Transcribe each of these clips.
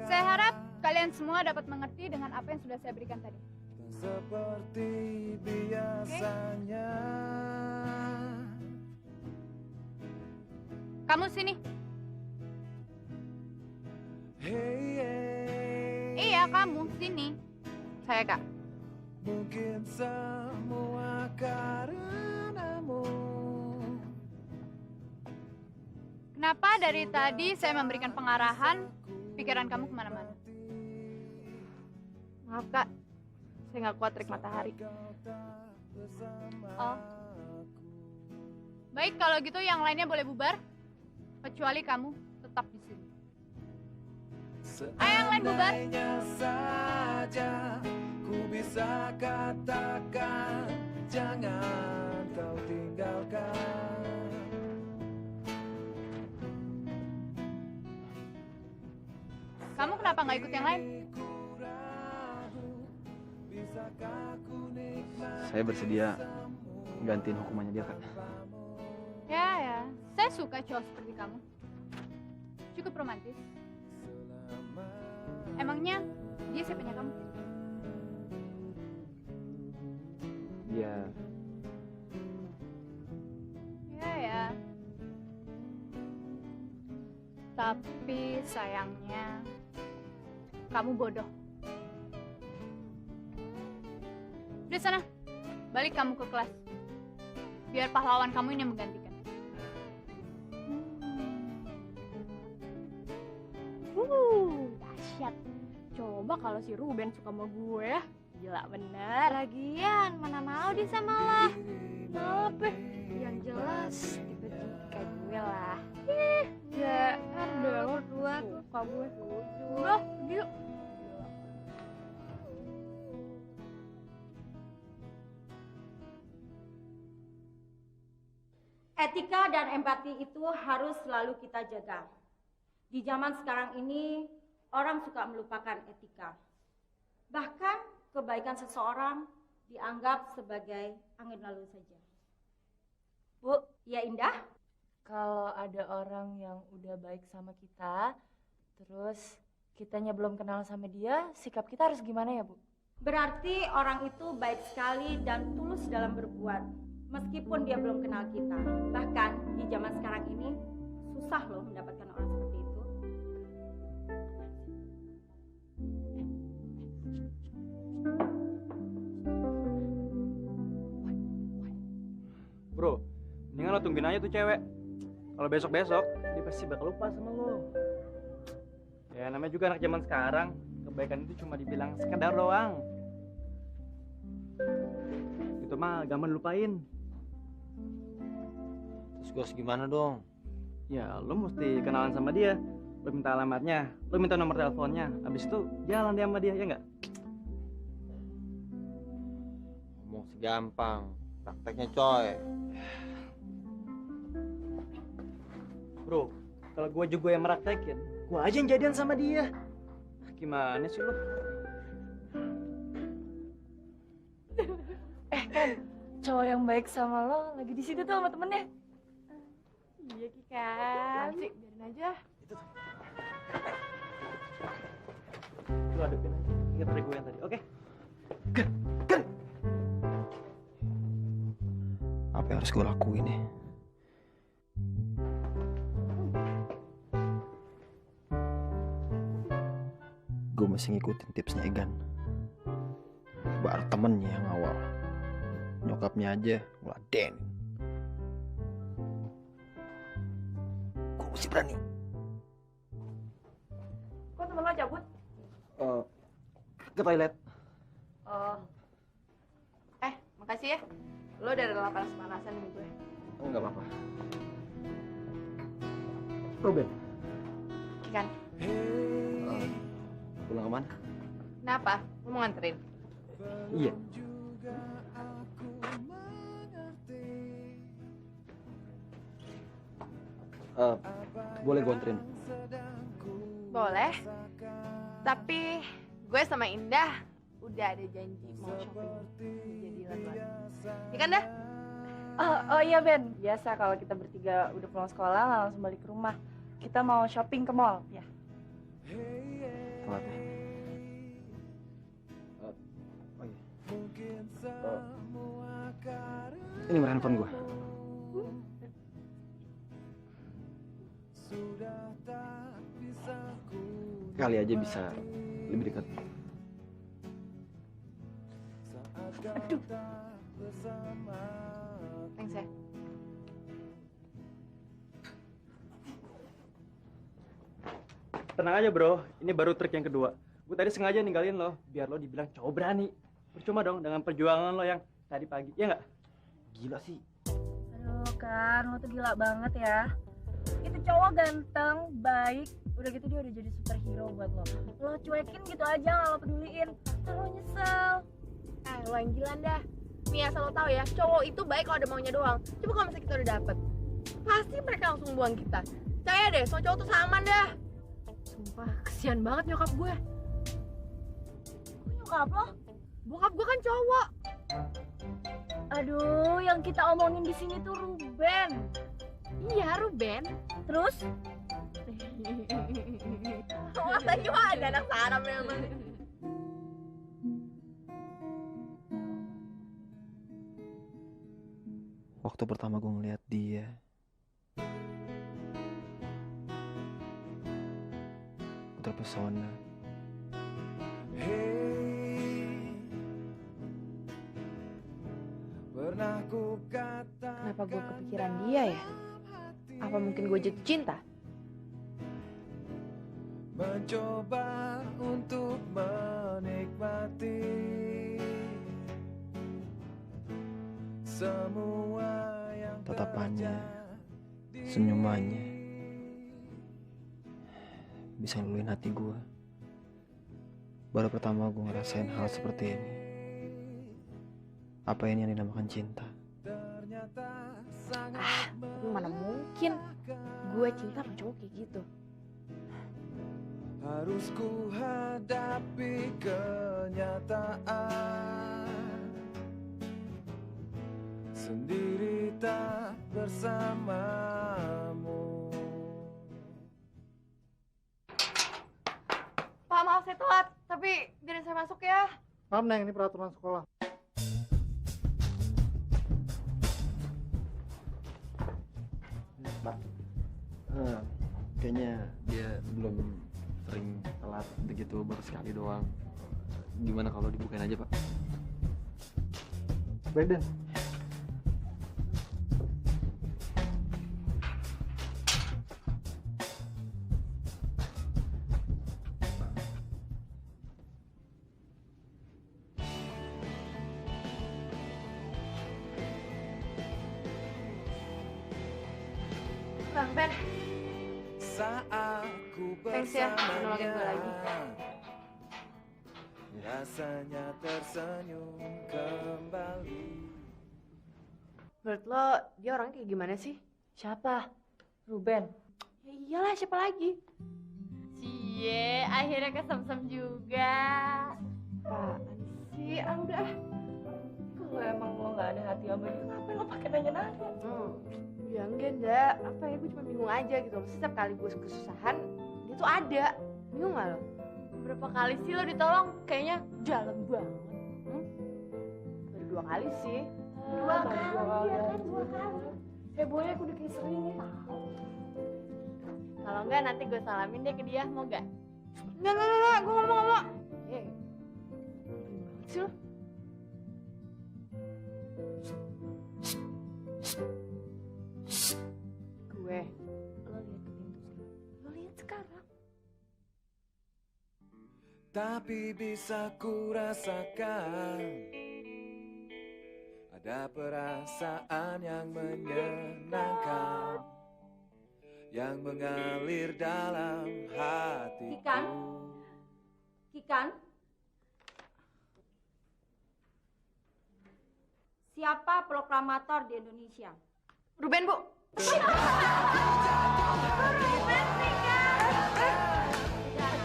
Saya harap kalian semua dapat mengerti dengan apa yang sudah saya berikan tadi. Seperti biasanya. Kamu sini. Iya, kamu sini. Saya Kak. Mungkin semua karenamu. Kenapa dari tadi saya memberikan pengarahan, pikiran kamu kemana-mana? Maaf Kak, saya nggak kuat terik matahari. Oh. Baik, kalau gitu yang lainnya boleh bubar. Kecuali kamu tetap di sini. Ayo yang lain bubar. Seandainya saja ku bisa katakan, jangan kau tinggalkan. Kamu kenapa nggak ikut yang lain? Saya bersedia gantiin hukumannya dia, Kak. Ya. Saya suka cowok seperti kamu. Cukup romantis. Emangnya dia siapanya kamu? Dia Ya. Tapi sayangnya kamu bodoh. Udah sana, balik kamu ke kelas. Biar pahlawan kamu ini yang menggantikan. Dahsyat. Coba kalau si Ruben suka sama gue ya. Gila bener. Lagian, mana mau dia sama lo? Kenapa? Yang jelas tipe-tipe kayak gue lah. Ya, ada lo dua suka gue. Udah, pergi yuk. Etika dan empati itu harus selalu kita jaga. Di zaman sekarang ini, orang suka melupakan etika. Bahkan kebaikan seseorang dianggap sebagai angin lalu saja. Bu, ya Indah? Kalau ada orang yang udah baik sama kita, terus kitanya belum kenal sama dia, sikap kita harus gimana ya, Bu? Berarti orang itu baik sekali dan tulus dalam berbuat, meskipun dia belum kenal kita. Bahkan di zaman sekarang ini, susah loh mendapatkan orang seperti itu. Bro, mendingan lo tungguin aja tuh cewek. Kalau besok-besok, dia pasti bakal lupa sama lo. Ya, namanya juga anak zaman sekarang. Kebaikan itu cuma dibilang sekedar doang. Itu mah gampang lupain. Terus gue harus gimana dong? Ya, lo mesti kenalan sama dia. Lo minta alamatnya, lo minta nomor teleponnya. Abis itu jalan dia sama dia, ya nggak? Ngomong segampang, prakteknya coy. Bro, kalau gue juga yang meraktekin, gue aja yang jadian sama dia. Gimana sih lo? Kan, cowok yang baik sama lo lagi di situ tuh sama temennya. Iya Ki kan. Sih, biarin aja. Itu tuh. Lo hadapin aja. Ingat dari gue yang tadi, oke? Gan! Apa yang harus gue lakuin ya? Gue masih ngikutin tipsnya Egan. Baru temennya yang awal. Nyokapnya aja ngeladenin. Gue mesti berani. Kok temen lo cabut? Ke toilet. Oh. Makasih ya. Lo udah rela panas-panasan nih gue. Enggak apa-apa. Ruben, Ki kan. pulang kemana? Kenapa? Lo mau nganterin? Iya. Boleh gue anterin? Boleh. Tapi gue sama Indah udah ada janji mau shopping. Jadi lagi. Iya kan dah? Oh iya Ben. Biasa kalau kita bertiga udah pulang sekolah langsung balik ke rumah. kita mau shopping ke mall ya. Telat ya. Oh iya. Ini nomor handphone gue. Kali aja bisa lebih dekat. Thanks ya. Tenang aja bro, ini baru trik yang kedua. Gue tadi sengaja ninggalin lo, biar lo dibilang cowok berani. Percuma dong dengan perjuangan lo yang tadi pagi, iya nggak? Gila sih. Aduh kan, lo tuh gila banget ya. Itu cowok ganteng, baik, udah gitu dia udah jadi superhero buat lo. Lo cuekin gitu aja, nggak lo peduliin. Ntar lo nyesel. Lo yang gila dah. Nih asal lo tau ya, cowok itu baik kalau ada maunya doang. Coba kalau misalnya kita udah dapet, pasti mereka langsung buang kita. Percaya deh, soal cowok tuh aman dah. Sumpah, kesian banget nyokap gue. Kok nyokap lo? Bokap gue kan cowok. Aduh, yang kita omongin di sini tuh Ruben. Iya, Ruben. Terus? Masa gimana anak Sarah memang. Waktu pertama gue ngeliat dia, gue terpesona. Kenapa gue kepikiran dia ya? Apa mungkin gue jatuh cinta? Mencoba untuk menikmati semua yang Tatapannya, senyumannya, bisa ngeluluin hati gue. Baru pertama gue ngerasain hal seperti ini. Apa ini yang dinamakan cinta? Tapi mana mungkin gue cinta sama cowok kayak gitu. harus ku hadapi kenyataan sendiri tak bersamamu. Pak, maaf saya telat, tapi biarin saya masuk ya. Maaf Neng, ini peraturan sekolah. Pak, kayaknya dia belum sering telat begitu, baru sekali doang. Gimana kalau dibukain aja, Pak? Baik, Den. Bang Ben, Saat ku thanks ya, udah nolongin gue lagi. Rasanya tersenyum kembali. Menurut lo, dia orangnya kayak gimana sih? Siapa? Ruben. Ya iyalah, siapa lagi? Cie, akhirnya kesemsem juga. Apaan sih? Ah, udah. Kalau emang lo nggak ada hati sama dia, ngapain lo pakai nanya-nanya? Ya enggak. Apa ya, gue cuma bingung aja gitu. Setiap kali gue kesusahan, dia tuh ada. Bingung gak lo? Berapa kali sih lo ditolong? Kayaknya jalan banget. Baru 2 kali sih. Dua kali. Boleh aku udah kayak sering nih. Kalau enggak, nanti gue salamin deh ke dia. Mau gak? Enggak. Gue ngomong. Gimana sih lo? Gue. Lo lihat ke pintu sih. Lo lihat sekarang. Tapi bisa ku rasakan ada perasaan yang menyenangkan yang mengalir dalam hatiku. Kikan? Siapa proklamator di Indonesia? Ruben, Bu.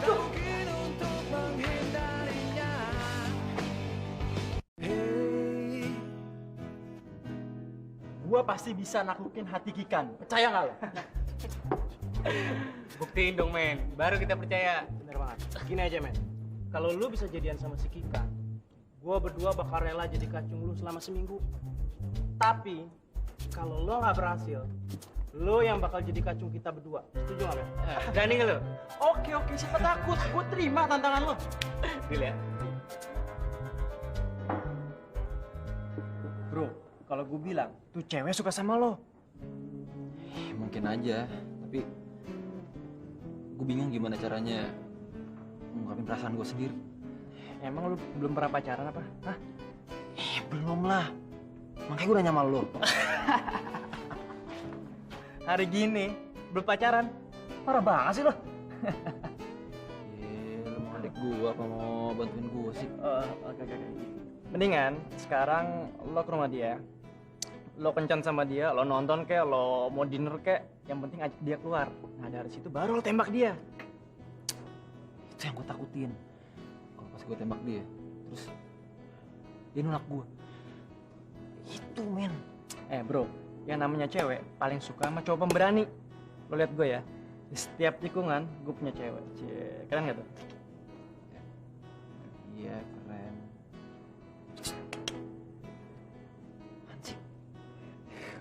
Mungkin untuk menghindarinya. Hey, Gua pasti bisa naklukin hati Kikan. Percaya nggak lo? Buktiin dong men, baru kita percaya. Bener banget. Gini aja men, kalau lu bisa jadian sama si Kika, gua berdua bakal rela jadi kacung lu selama seminggu. Tapi kalau lo nggak berhasil, lo yang bakal jadi kacung kita berdua. Setuju nggak men? Berani nggak lo? Oke, siapa takut? Gue terima tantangan lo. Deal ya? Bro, kalau gue bilang tuh cewek suka sama lo. Mungkin aja, tapi gue bingung gimana caranya ngungkapin perasaan gue sendiri. Emang lu belum pernah pacaran apa? Hah? Belum lah. Makanya gue nanya sama lo. Hari gini belum pacaran? Parah banget sih lo. Lu mau adik gue apa mau bantuin gue sih? Oke. Mendingan sekarang lo ke rumah dia. Lo kencan sama dia, lo nonton kek, lo mau dinner kek, yang penting ajak dia keluar. Nah dari situ baru lo tembak dia. Itu yang gue takutin. Kalau pas gue tembak dia, terus dia nolak gue. Itu men. Bro, yang namanya cewek paling suka sama cowok pemberani. Lo liat gue ya, di setiap tikungan gue punya cewek. Cie, keren gak tuh? Iya keren. Anjing.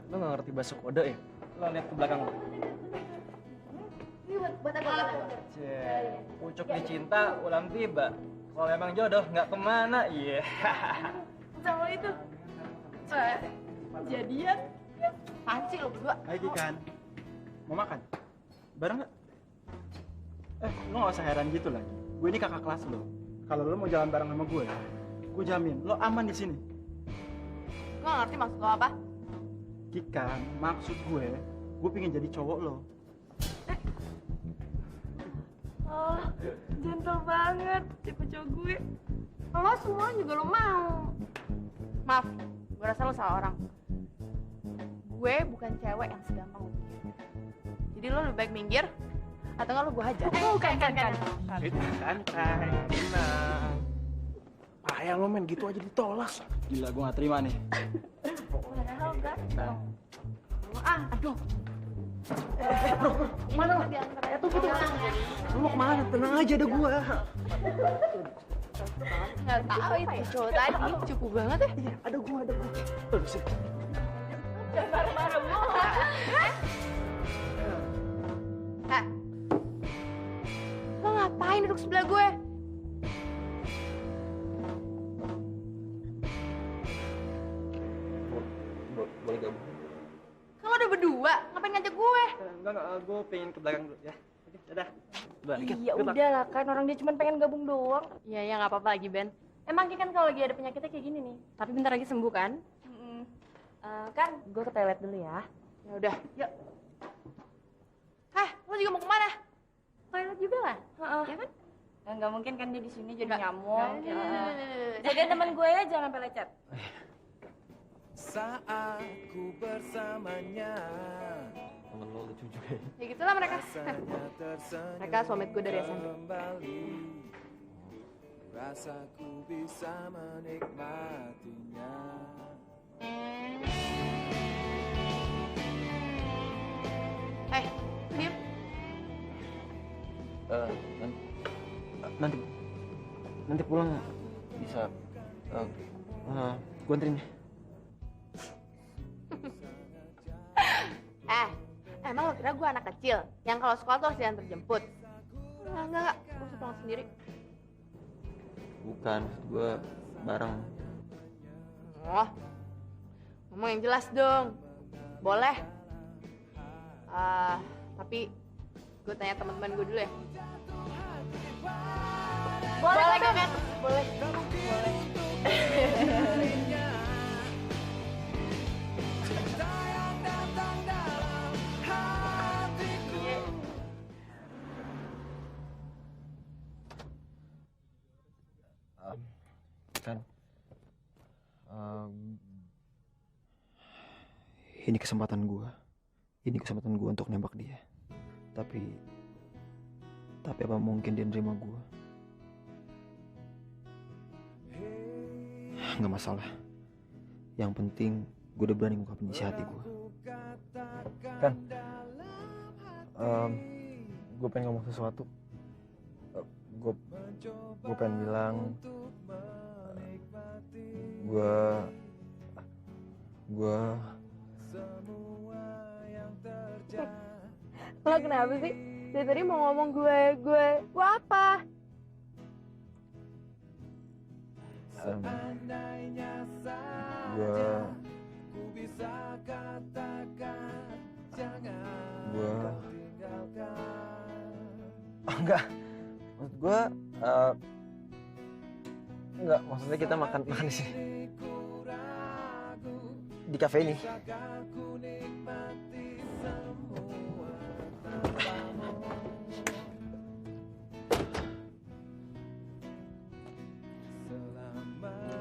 Lo gak ngerti bahasa kode ya? Lo liat ke belakang lo. Buat apa? Cie, pucuk dicinta, ulang tiba. Kalau emang jodoh nggak kemana, iya. Sama itu. Jadian. Panci lo berdua. Hai Kikan, mau makan? Bareng nggak? Lo nggak usah heran gitu lagi. Gue ini kakak kelas lo. Kalau lo mau jalan bareng sama gue jamin lo aman di sini. Gue gak ngerti maksud lo apa. Kikan, maksud gue pengen jadi cowok lo. Oh, gentle banget tipe cowok gue. Lo semua juga lo mau. Maaf, gue rasa lo salah orang. Gue bukan cewek yang segampang lo pikir. Jadi lo lebih baik minggir, atau nggak lo gue hajar. Kan. Santai, tenang. Payah lo men, gitu aja ditolak. Gila, gue gak terima nih. Padahal ganteng. Aduh. Mana lo? Tunggu. Lo mau kemana? Tenang aja, ada gue. Nggak tahu itu cowok tadi cukup banget ya. Iya, ada gue. Aduh, sih. Jangan marah-marah mulu. Lo ngapain duduk sebelah gue? Boleh gabung? Kan lo udah berdua, ngapain ngajak gue? Enggak, gue pengen ke belakang dulu ya. Oke, dadah. Iya udah lah kan, orang dia cuma pengen gabung doang. Iya, nggak apa-apa lagi, Ben. Emang kan kalau lagi ada penyakitnya kayak gini nih. Tapi bentar lagi sembuh kan? Kan gue ke toilet dulu ya. Ya udah, yuk. Lo juga mau kemana? Toilet juga lah. Ya kan? Nggak mungkin kan dia di sini jadi nyamuk. Jaga teman gue ya, jangan sampai lecet. Saat ku bersamanya, Temen lo lucu juga ya. Ya gitulah mereka. rasanya tersenyum Mereka suami gue dari SMP. kembali. Rasaku bisa menikmatinya. Diem. Nanti pulang bisa gue anterin. Emang lo kira gue anak kecil yang kalau sekolah tuh harus diantar jemput? Enggak. Gue bisa pulang sendiri. Bukan, maksud gue bareng. Oh, ngomong yang jelas dong. Boleh. Tapi gue tanya teman-teman gue dulu ya. Boleh kan? Boleh. Kan ini kesempatan gue untuk nembak dia, tapi apa mungkin dia nerima gue? Nggak masalah, yang penting gue udah berani ngungkapin isi hati gue. Kan gue pengen ngomong sesuatu. Gue pengen bilang gue Lo kenapa sih? Dari tadi mau ngomong gue apa? Enggak, maksud gue enggak, maksudnya kita makan di sini, di kafe ini.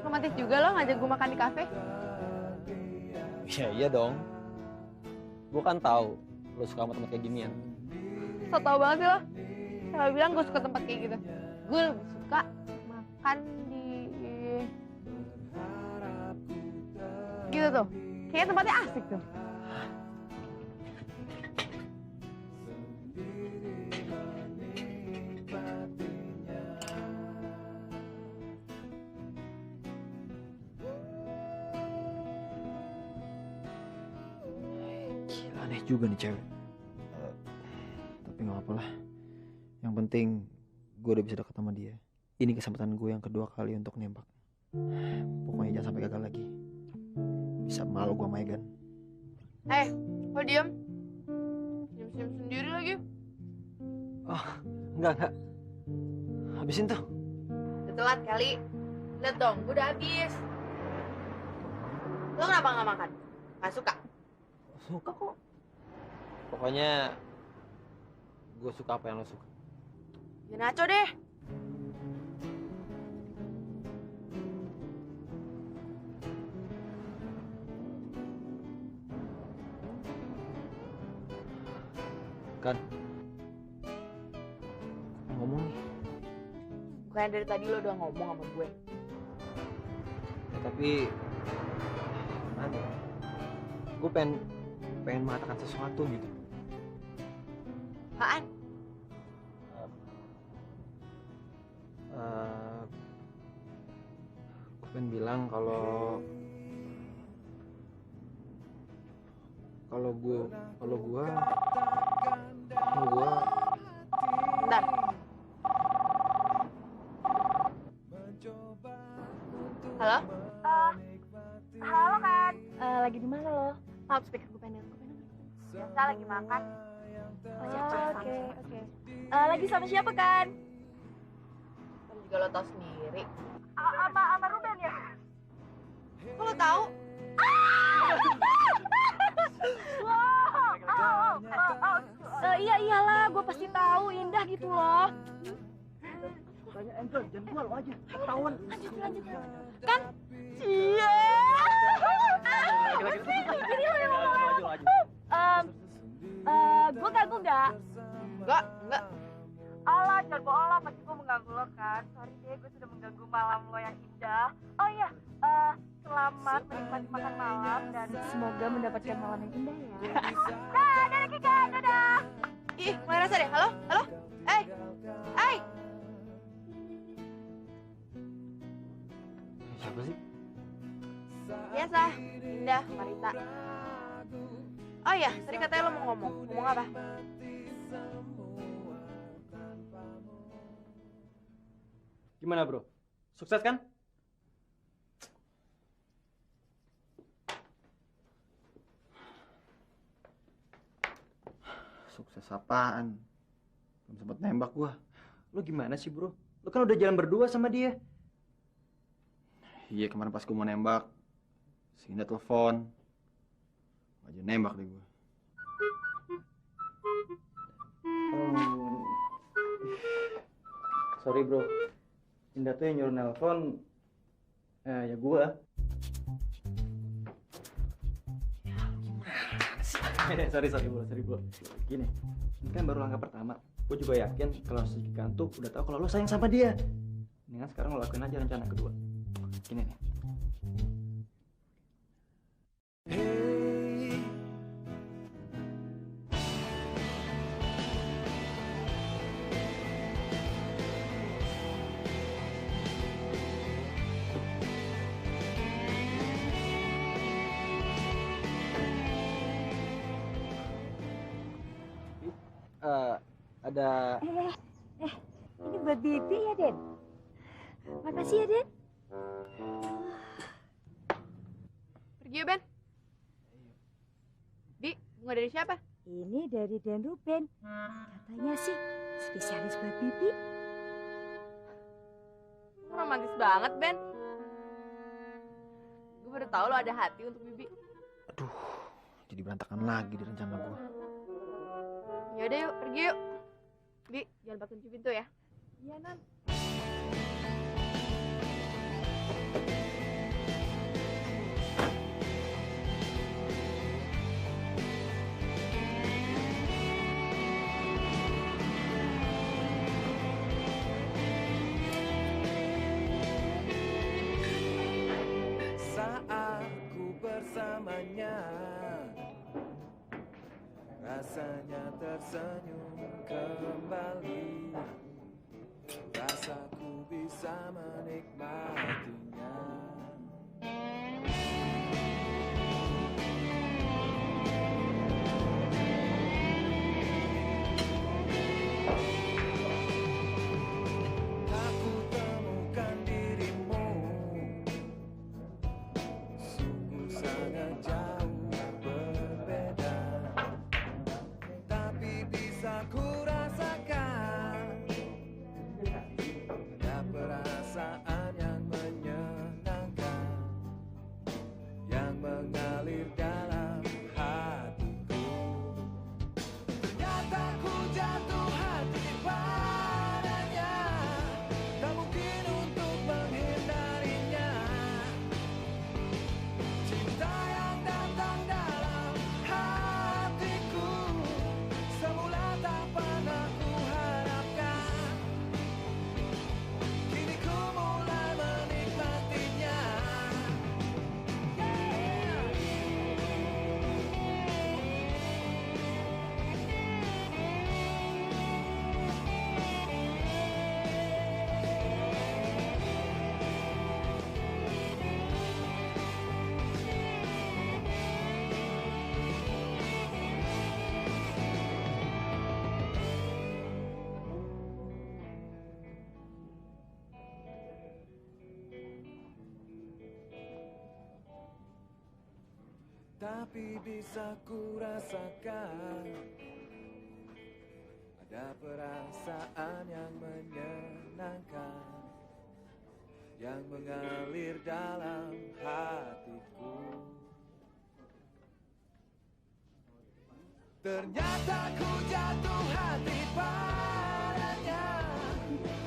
Romantis juga lo ngajak gue makan di kafe. Iya dong, gue kan tahu lo suka sama tempat kayak ginian. So tau banget sih lo. Siapa bilang gue suka tempat kayak gitu? Gue lebih suka makan di gitu tuh. Kayaknya tempatnya asik tuh. Gila, aneh juga nih cewek. Tapi nggak apa-apa lah. Yang penting gue udah bisa dekat sama dia. Ini kesempatan gue yang kedua kali untuk nembak. Pokoknya jangan sampai gagal lagi. Bisa malu gue sama Egan. Lo diem. Senyum-senyum sendiri lagi. Oh, enggak. Habisin tuh. Udah telat kali. Lihat dong, gue udah habis. Lo kenapa nggak makan? Nggak suka? Suka kok. Pokoknya gue suka apa yang lo suka. Ya ngaco deh. Kan ngomong nih. Bukan dari tadi lo udah ngomong sama gue. Ya, tapi gimana ya? Gue pengen mengatakan sesuatu gitu. Apaan? Gue pengen bilang kalau gue Bentar. Halo? Halo kan? Lagi di mana lo? Maaf, speaker gue pengen. Biasa lagi makan. Oke. Lagi sama siapa kan? Kan juga lo tau sendiri. Sama Ruben ya? Kok lo tau? Iyalah, gue pasti tahu. Indah gitu loh. Tanya Angel, jangan gua lo aja. Ketahuan. Lanjut. Kan? Iya. Jadi lo yang ngomong. Gue ganggu nggak? Enggak. Alah, jangan bohong lah. Pasti gue mengganggu lo kan. Sorry deh, gue sudah mengganggu malam lo yang indah. Oh iya, selamat menikmati makan malam dan semoga mendapatkan malam yang indah ya. Dadah Kika, dadah. Ih, mulai rasa deh. Halo? Hey. siapa sih? Biasa, Indah, Marita. Oh iya, tadi katanya lo mau ngomong. Ngomong apa? Gimana bro? Sukses kan? Sukses apaan? Belum sempet nembak gua. Lo gimana sih bro? Lo kan udah jalan berdua sama dia. Iya, kemarin pas gua mau nembak, si Indah telepon. Nggak jadi nembak deh gua. Sorry bro, Indah tuh yang nyuruh nelpon, ya gua. sorry bro. Gini, ini kan baru langkah pertama. Gue juga yakin kalau si Kantuk udah tahu kalau lo sayang sama dia. Mendingan sekarang lo lakuin aja rencana kedua. Gini nih. Ada Ini buat Bibi ya, Den? Makasih ya, Den. Pergi ya, Ben. Bi, bunga dari siapa? Ini dari Den Ruben. Katanya sih spesialis buat Bibi. Romantis banget, Ben. Gue baru tahu lo ada hati untuk Bibi. Aduh, jadi berantakan lagi di rencana gue. Yaudah yuk, pergi yuk. Bi, jangan pakai kunci pintu ya. Iya, Non. Saat ku bersamanya, rasanya tersenyum kembali. Rasaku bisa menikmatinya. Aku temukan dirimu sungguh sangat jauh berbeda, tapi bisa ku rasakan ada perasaan yang menyenangkan yang mengalir dalam hatiku. Ternyata ku jatuh hati padanya, tak mungkin untuk menghindarinya. Cinta yang datang dalam hatiku, semula tak pernah ku harapkan. Kini ku mulai menikmatinya. Tapi bisa ku rasakan ada perasaan yang menyenangkan yang mengalir dalam hatiku. Ternyata ku jatuh hati padanya,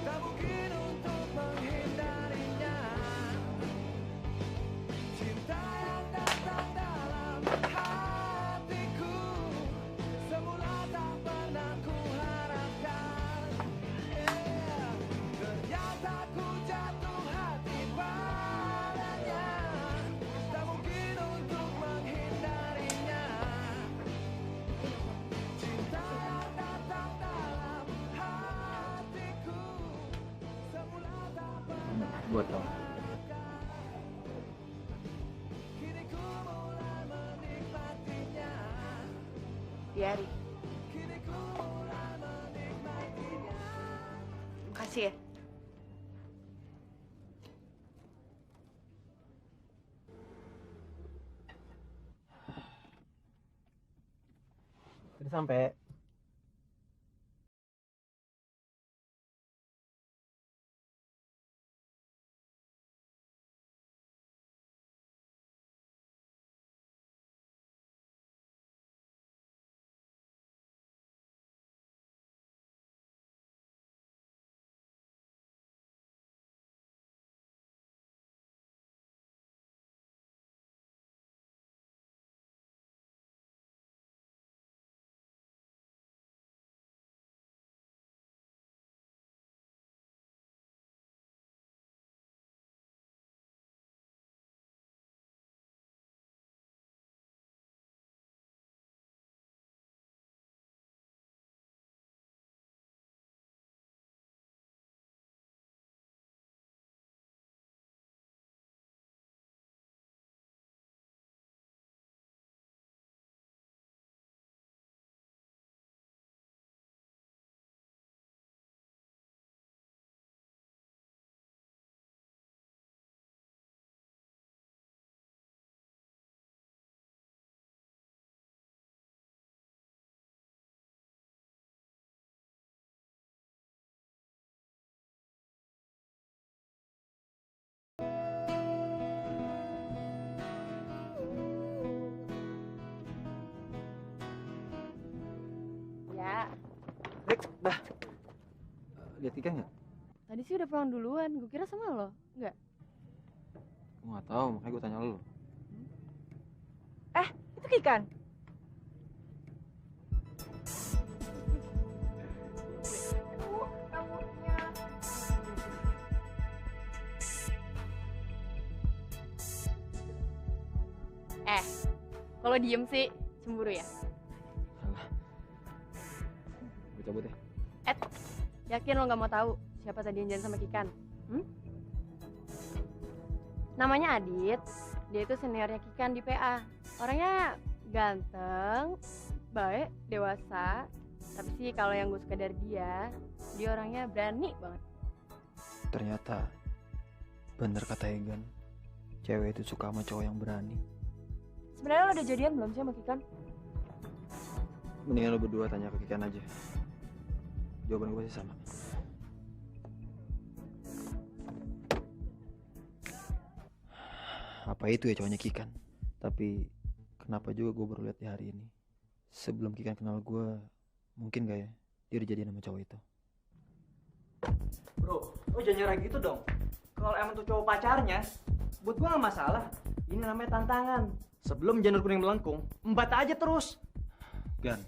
tak mungkin untuk menghindarinya. Cinta yang datang dalam hatiku, semula tak pernah ku harapkan. Ternyata ku jatuh hati padanya, tak mungkin untuk menghindarinya. Cinta yang datang dalam hatiku, semula tak pernah Buat lo. kini ku mulai menikmatinya. Biari. Kini ku mulai menikmatinya. Makasih ya. Udah sampai. Lihat ikan nggak? Tadi sih udah pulang duluan, gue kira sama lo. Enggak. Gue nggak tahu, makanya gue tanya lo. Itu Kikan. Kalau diem sih, cemburu ya? Alah. Gue cabut ya. Yakin lo nggak mau tahu siapa tadi yang jalan sama Kikan? Namanya Adit. Dia itu seniornya Kikan di PA. Orangnya ganteng, baik, dewasa. Tapi sih kalau yang gue suka dari dia orangnya berani banget. Ternyata bener kata Egan. Cewek itu suka sama cowok yang berani. Sebenarnya lo udah jadian belum sih sama Kikan? Mendingan lo berdua tanya ke Kikan aja. Jawaban gue sih sama. Apa itu ya cowoknya Kikan? Tapi kenapa juga gue baru lihat di hari ini? Sebelum Kikan kenal gue, mungkin gak ya dia udah jadian sama cowok itu? Bro, lo jangan nyerah gitu dong. Kalau emang tuh cowok pacarnya, buat gua nggak masalah. Ini namanya tantangan. Sebelum janur kuning melengkung, embat aja terus. Gan,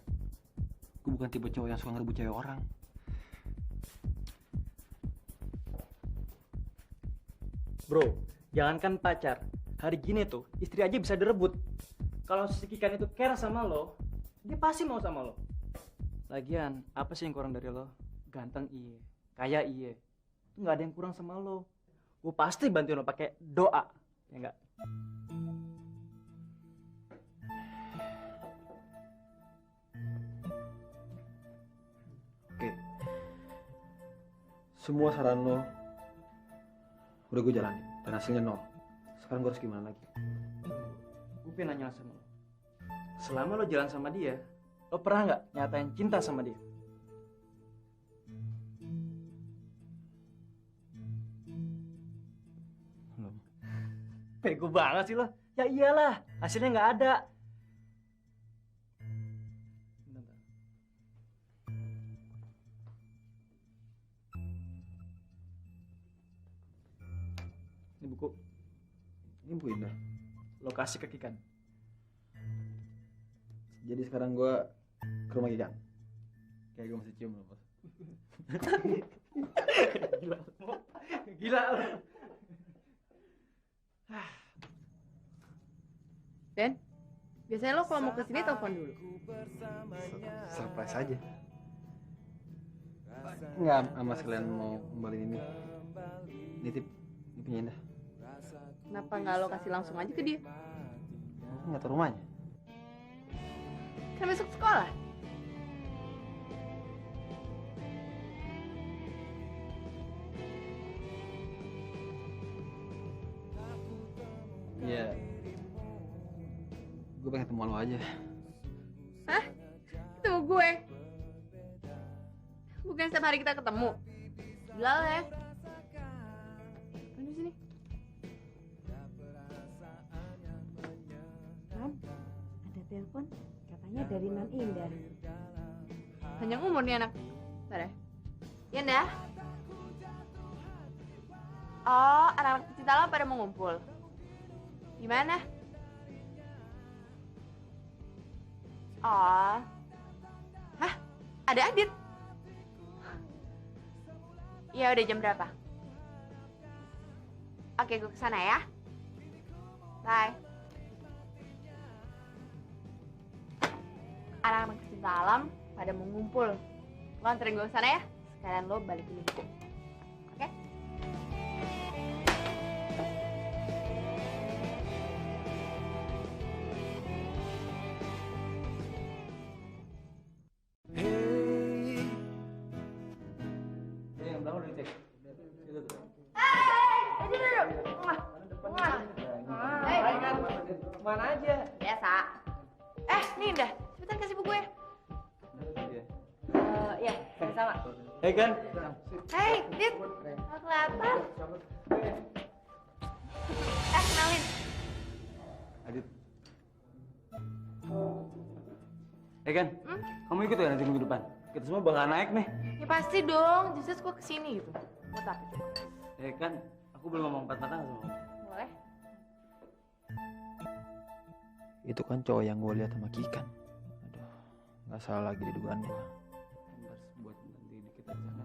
gue bukan tipe cowok yang suka ngerebut cewek orang. Bro, jangankan pacar. Hari gini tuh, istri aja bisa direbut. Kalau si Kikan itu care sama lo, dia pasti mau sama lo. Lagian, apa sih yang kurang dari lo? Ganteng iye, kaya iye. Itu nggak ada yang kurang sama lo. Gue pasti bantuin lo pakai doa, ya enggak? Oke. Semua saran lo udah gue jalanin dan hasilnya 0. Sekarang gue harus gimana lagi? Gue pengen nanya sama lo. Selama lo jalan sama dia, lo pernah nggak nyatain cinta sama dia? Belum. Bego banget sih lo. Ya iyalah, hasilnya nggak ada. Bentar. Ini buku. Ini buku indah. Lo kasih ke Kikan. Jadi sekarang gue ke rumah Kikan. Kayak gue masih cium lo, Bos. Gila. Gila lo. Den, biasanya lo kalau mau kesini telepon dulu. Surprise aja. Enggak, sama sekalian mau kembaliin ini. Nitip, ini punya Indah. Kenapa nggak lo kasih langsung aja ke dia? Aku nggak tahu rumahnya. Kan besok sekolah. Iya. Gue pengen ketemu lo aja. Hah? Ketemu gue? Bukan setiap hari kita ketemu. Gila lo ya. Apa di sini? Kan, ada telepon. Katanya dari Non Indah. Panjang umur nih anak. Bentar ya. Iya dah. Oh, anak-anak pecinta lo pada mau ngumpul. Gimana? Oh. Hah? Ada Adit? Ya udah jam berapa? Oke, gue kesana ya. Bye. Anak-anak pecinta alam pada mau ngumpul. Lo anterin gue kesana ya. Sekalian lo balikin buku. Oke? Yang belakang udah dicek. Mana aja? Biasa. Nih Indah, cepetan kasih buku ya. Ya, sama-sama. Hei kan? Hei, Dit. Nggak kelihatan. Kenalin. Adit. Kan, kamu ikut ya nanti minggu depan? Kita semua bakal naik nih. Ya pasti dong, jelas gue kesini gitu. Buat apa coba? Kan aku belum ngomong patah sama kamu. Boleh? Itu kan cowok yang gue lihat sama Kikan. Aduh, nggak salah lagi di dugaan gue. Bentar, buat nanti kita di sana.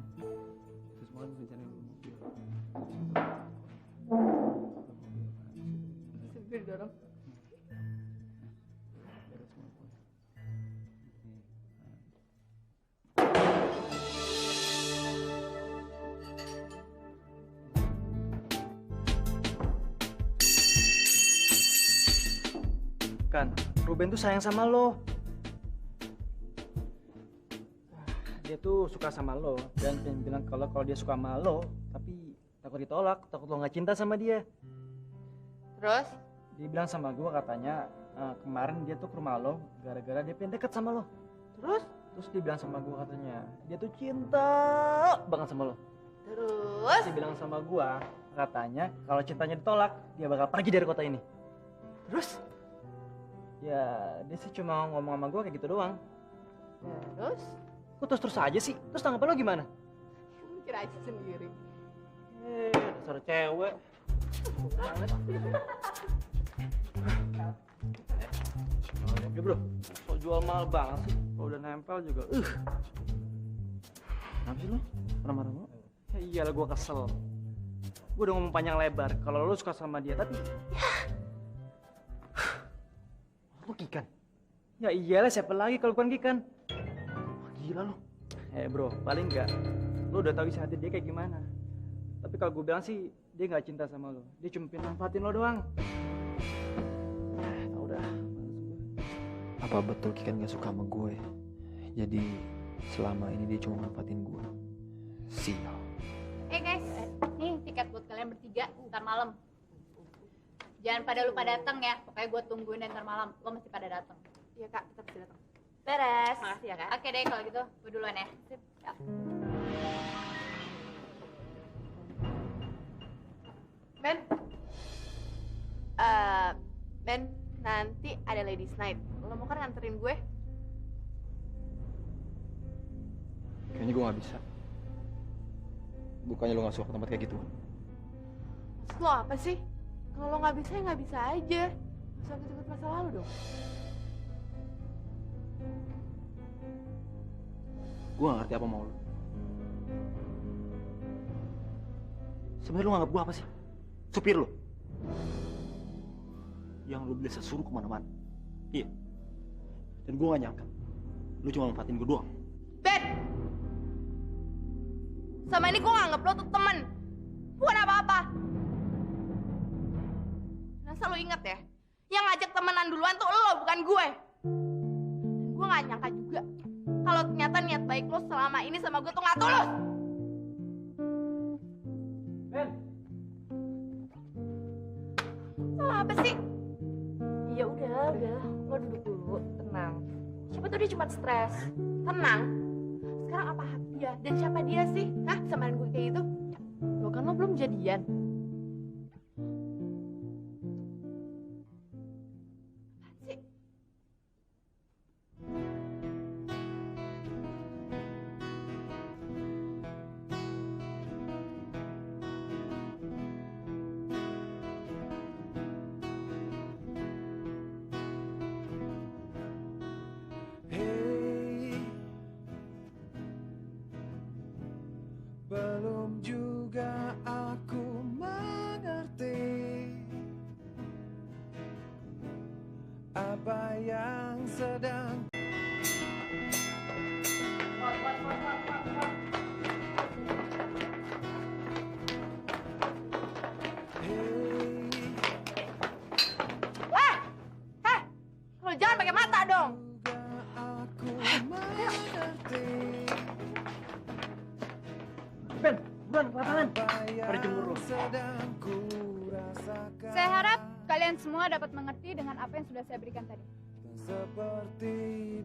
Terus mau rencana dulu mobil. Supir dorong. Kan, Ruben tuh sayang sama lo. Dia tuh suka sama lo dan pengen bilang kalau dia suka sama lo, tapi takut ditolak, takut lo nggak cinta sama dia. Terus? Dia bilang sama gue katanya kemarin dia tuh ke rumah lo gara-gara dia pengen deket sama lo. Terus? Terus dia bilang sama gue katanya dia tuh cinta banget sama lo. Terus? Dia bilang sama gue katanya kalau cintanya ditolak dia bakal pergi dari kota ini. Terus? Ya dia sih cuma ngomong sama gue kayak gitu doang. Terus? Kok terus aja sih? Terus tanggapan lo gimana? Mikir aja sendiri. Dasar cewek. Ya bro, kok jual mahal banget sih? Kalau udah nempel juga, Kenapa sih lo? Marah-marah lo? Ya iyalah gue kesel. Gue udah ngomong panjang lebar kalau lo suka sama dia, tapi lo Kikan. Ya iyalah siapa lagi kalau bukan Kikan? Wah, gila lo. Bro, paling enggak lo udah tahu isi hati dia kayak gimana. Tapi kalau gue bilang sih dia nggak cinta sama lo. Dia cuma pengen manfaatin lo doang. Tau dah. Apa betul Kikan gak suka sama gue? Jadi selama ini dia cuma manfaatin gue. Sial. Guys, nih tiket buat kalian bertiga ntar malam. Jangan pada lupa datang ya. Pokoknya gue tungguin dan ntar malam lo mesti pada datang. Iya kak, kita pasti datang. Beres. Makasih ya kak. Oke deh kalau gitu, gue duluan ya. Sip. Ya. Ben, Ben, nanti ada ladies night. Lo mau kan nganterin gue? Kayaknya gue gak bisa. Bukannya lo gak suka ke tempat kayak gitu? Maksud lo apa sih? Kalau lo nggak bisa ya nggak bisa aja. Gak usah ikut masa lalu dong. Gue gak ngerti apa mau lo. Sebenarnya lo nganggap gue apa sih? Supir lo? Yang lo biasa suruh kemana-mana. Iya. Dan gue gak nyangka lo cuma manfaatin gue doang. Ben! Sama ini gue nganggap lo tuh temen. Bukan apa-apa. Nasa lo inget ya? Yang ngajak temenan duluan tuh lo, bukan gue. Dan gue gak nyangka juga kalau ternyata niat baik lo selama ini sama gue tuh gak tulus. Ben! Salah apa sih? Ya udah, lo duduk dulu, tenang. Siapa tuh dia cuma stres. Tenang. Sekarang apa hak dia? Dan siapa dia sih? Hah? Samain gue kayak gitu? Lo kan lo belum jadian. Apaan sih? Hey, belum juga aku mengerti apa yang sedang Lo jangan pakai mata dong. aku mengerti Ben, buruan, lapangan. apa Pada jemur lo. yang sedang ku rasakan. Saya harap kalian semua dapat mengerti dengan apa yang sudah saya berikan tadi. Seperti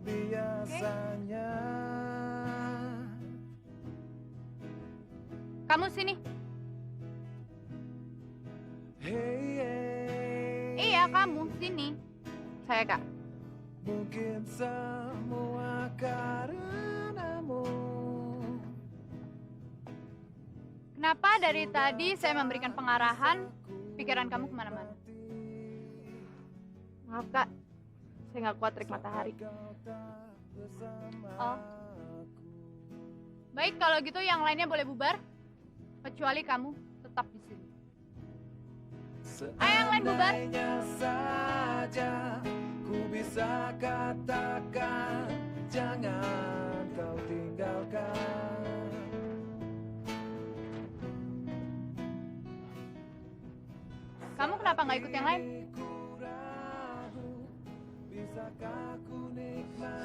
biasanya. Kamu sini. Hey, hey, Iya, kamu sini. Saya kak. mungkin semua karenamu. kamu. Kenapa dari tadi saya memberikan pengarahan, pikiran kamu kemana-mana? Maaf kak, saya nggak kuat terik matahari. Oh, baik kalau gitu yang lainnya boleh bubar, kecuali kamu tetap di sini. Ayo yang lain bubar. Seandainya saja ku bisa katakan, jangan kau tinggalkan. Kamu kenapa nggak ikut yang lain?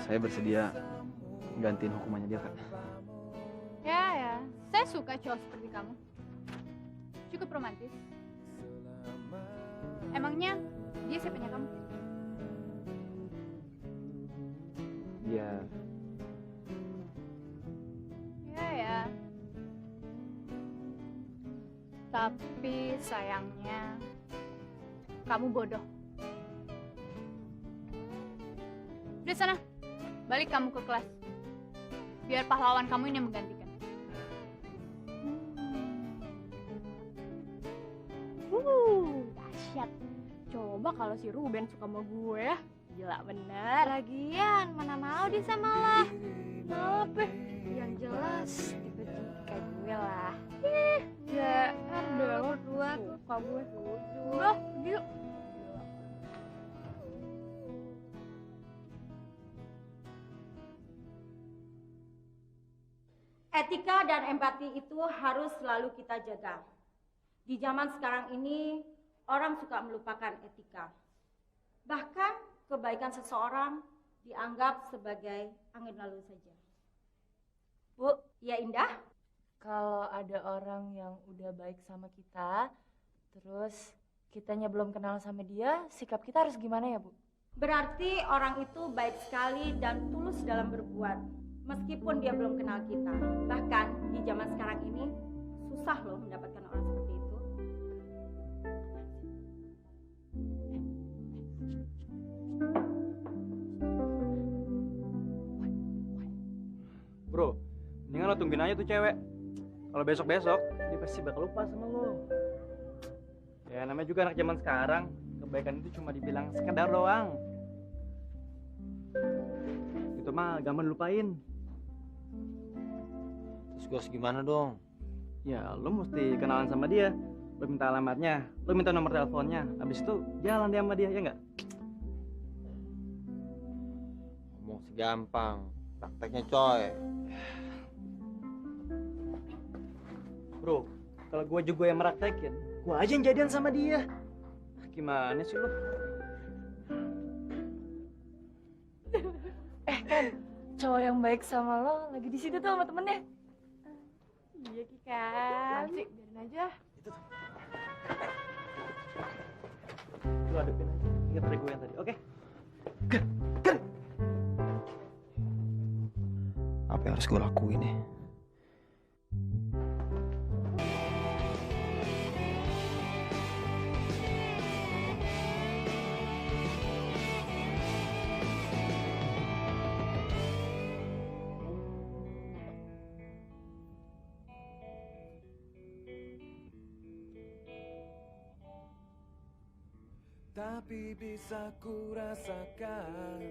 Saya bersedia gantiin hukumannya dia, Kak. Ya, saya suka cowok seperti kamu. Cukup romantis. Emangnya dia siapanya kamu? Dia Ya. Tapi sayangnya kamu bodoh. Udah sana, balik kamu ke kelas. Biar pahlawan kamu ini yang menggantikan. Dahsyat. Coba kalau si Ruben suka sama gue, gila bener. Lagian mana mau dia sama lo? Kenapa? Yang jelas tipe-tipe kayak gue lah. Ya, udah lo dua suka gue. Udah, yuk. Etika dan empati itu harus selalu kita jaga. Di zaman sekarang ini, orang suka melupakan etika. Bahkan kebaikan seseorang dianggap sebagai angin lalu saja. Bu, ya Indah? Kalau ada orang yang udah baik sama kita, terus kitanya belum kenal sama dia, sikap kita harus gimana ya, Bu? Berarti orang itu baik sekali dan tulus dalam berbuat. Meskipun dia belum kenal kita. Bahkan di zaman sekarang ini, susah loh mendapatkan orang seperti itu. Bro, mendingan lo tungguin aja tuh cewek. Kalau besok-besok, Dia pasti bakal lupa sama lo. ya namanya juga anak zaman sekarang. Kebaikan itu cuma dibilang sekedar doang. Itu mah gampang lupain. Terus gue harus gimana dong? Ya, lo mesti kenalan sama dia. Lo minta alamatnya, lo minta nomor teleponnya. Habis itu jalan dia sama dia, ya nggak? Ngomong segampang, prakteknya coy. Bro, kalau gue juga yang meraktekin, gue aja yang jadian sama dia. Gimana sih lo? Kan, cowok yang baik sama lo lagi di situ tuh sama temennya. Iya Ki kan. Sih, biarin aja. Lo adepin aja. Ingat dari gue yang tadi, oke? Apa yang harus gue lakuin ya? Tapi bisa ku rasakan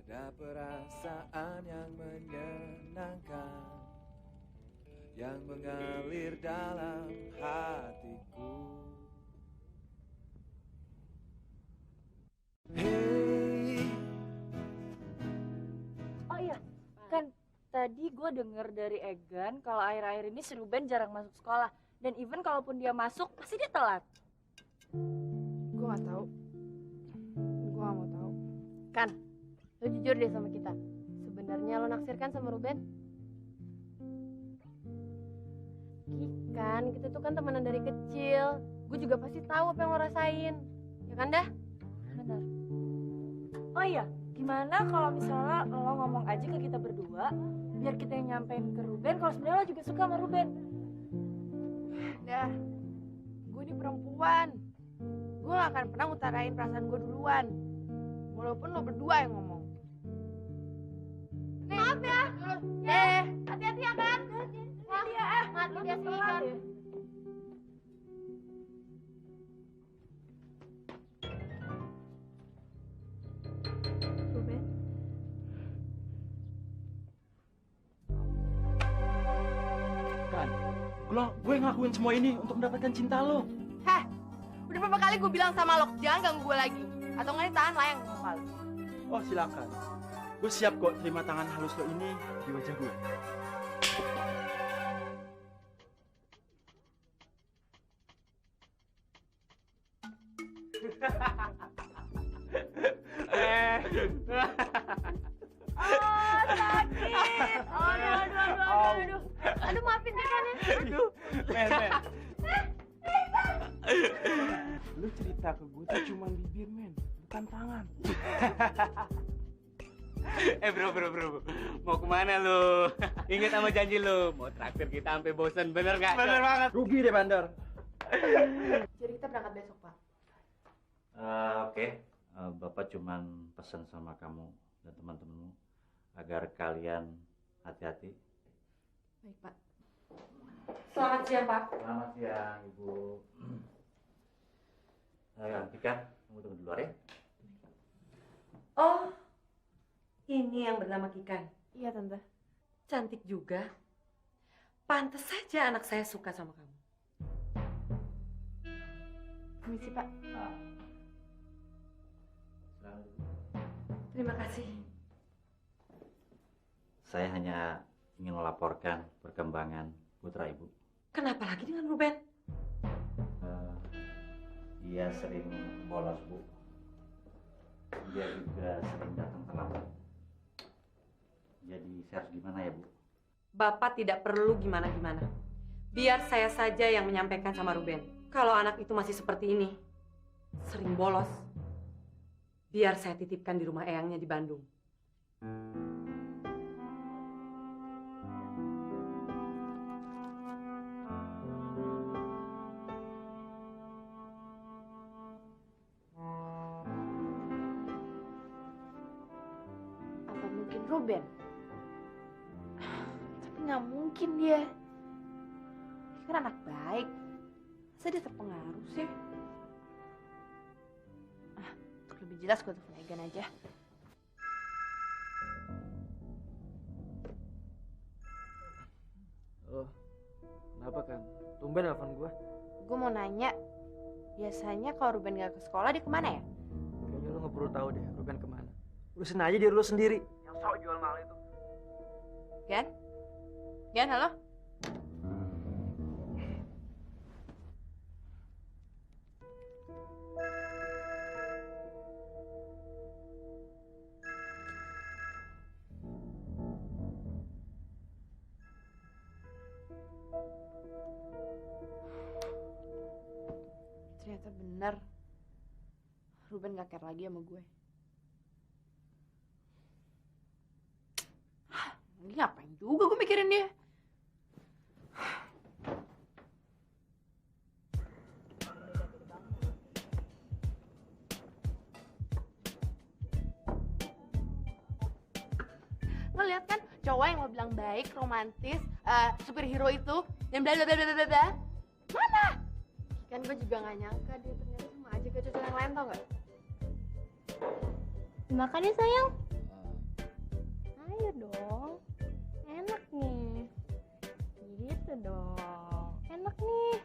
ada perasaan yang menyenangkan yang mengalir dalam hatiku. Hey, Oh iya, kan tadi gue denger dari Egan kalau akhir-akhir ini si Ruben jarang masuk sekolah. Dan even kalaupun dia masuk, pasti dia telat. Gue gak tahu. Gue gak mau tahu. Kan, lo jujur deh sama kita. Sebenarnya lo naksir kan sama Ruben? Kan, kita tuh kan temenan dari kecil. Gue juga pasti tahu apa yang lo rasain. Ya kan dah? Bener. Oh iya, gimana kalau misalnya lo ngomong aja ke kita berdua, biar kita yang nyampein ke Ruben kalau sebenarnya lo juga suka sama Ruben. Dah, gue ini perempuan. Gue gak akan pernah ngutarain perasaan gue duluan. Walaupun lo berdua yang ngomong. Maaf ya. Hati-hati ya kan. Wah, mati dia sih kan. Ruben, Kan, gue ngelakuin semua ini untuk mendapatkan cinta lo. Heh, udah berapa kali gue bilang sama lo, jangan ganggu gue lagi. Atau nggak tahan layang muka lo. Oh silakan, gue siap kok terima tangan halus lo ini di wajah gue. oh sakit. Aduh. Aduh maafin deh kan ya. Men. Lu cerita ke gue tuh cuma bibir, men, bukan tangan. Bro, mau kemana lu? Ingat sama janji lu, mau traktir kita sampai bosan, bener gak? Bener banget. Rugi deh, Bandar. Jadi kita berangkat besok, Pak. Oke. Bapak cuman pesan sama kamu dan teman-temanmu agar kalian hati-hati. Baik, Pak. Selamat siang, Pak. Selamat siang, Ibu. Tika, kamu tunggu di luar ya. Oh, ini yang bernama Kikan. Iya, Tante. Cantik juga. Pantes saja anak saya suka sama kamu. Permisi, Pak. Selamat, Ibu. Terima kasih. Saya hanya ingin melaporkan perkembangan putra Ibu. Kenapa lagi dengan Ruben? Dia sering bolos, Bu. Dia juga sering datang terlambat. Jadi saya harus gimana ya, Bu? Bapak tidak perlu gimana-gimana. Biar saya saja yang menyampaikan sama Ruben. Kalau anak itu masih seperti ini, sering bolos, biar saya titipkan di rumah eyangnya di Bandung. Apa mungkin Ruben? Tapi nggak mungkin dia. Dia kan anak baik. Masa dia terpengaruh sih? Untuk lebih jelas gue telepon Egan aja. Oh, kenapa kan? Tumben telepon gue. Gue mau nanya, biasanya kalau Ruben gak ke sekolah, dia kemana ya? Kayaknya lu nggak perlu tahu deh Ruben kemana. Urusin aja diri lu sendiri. Yang sok jual mahal itu. Gan? Gan, halo? Ternyata benar. Ruben gak care lagi sama gue. Ini ngapain juga gue mikirin dia? Lo lihat kan cowok yang lo bilang baik, romantis, superhero itu, dan bla bla bla bla bla bla. Mana? Kan gue juga gak nyangka dia ternyata sama aja kayak cowok yang lain, tau gak? Makan ya sayang. Ayo dong. Enak nih. Gitu dong. Enak nih.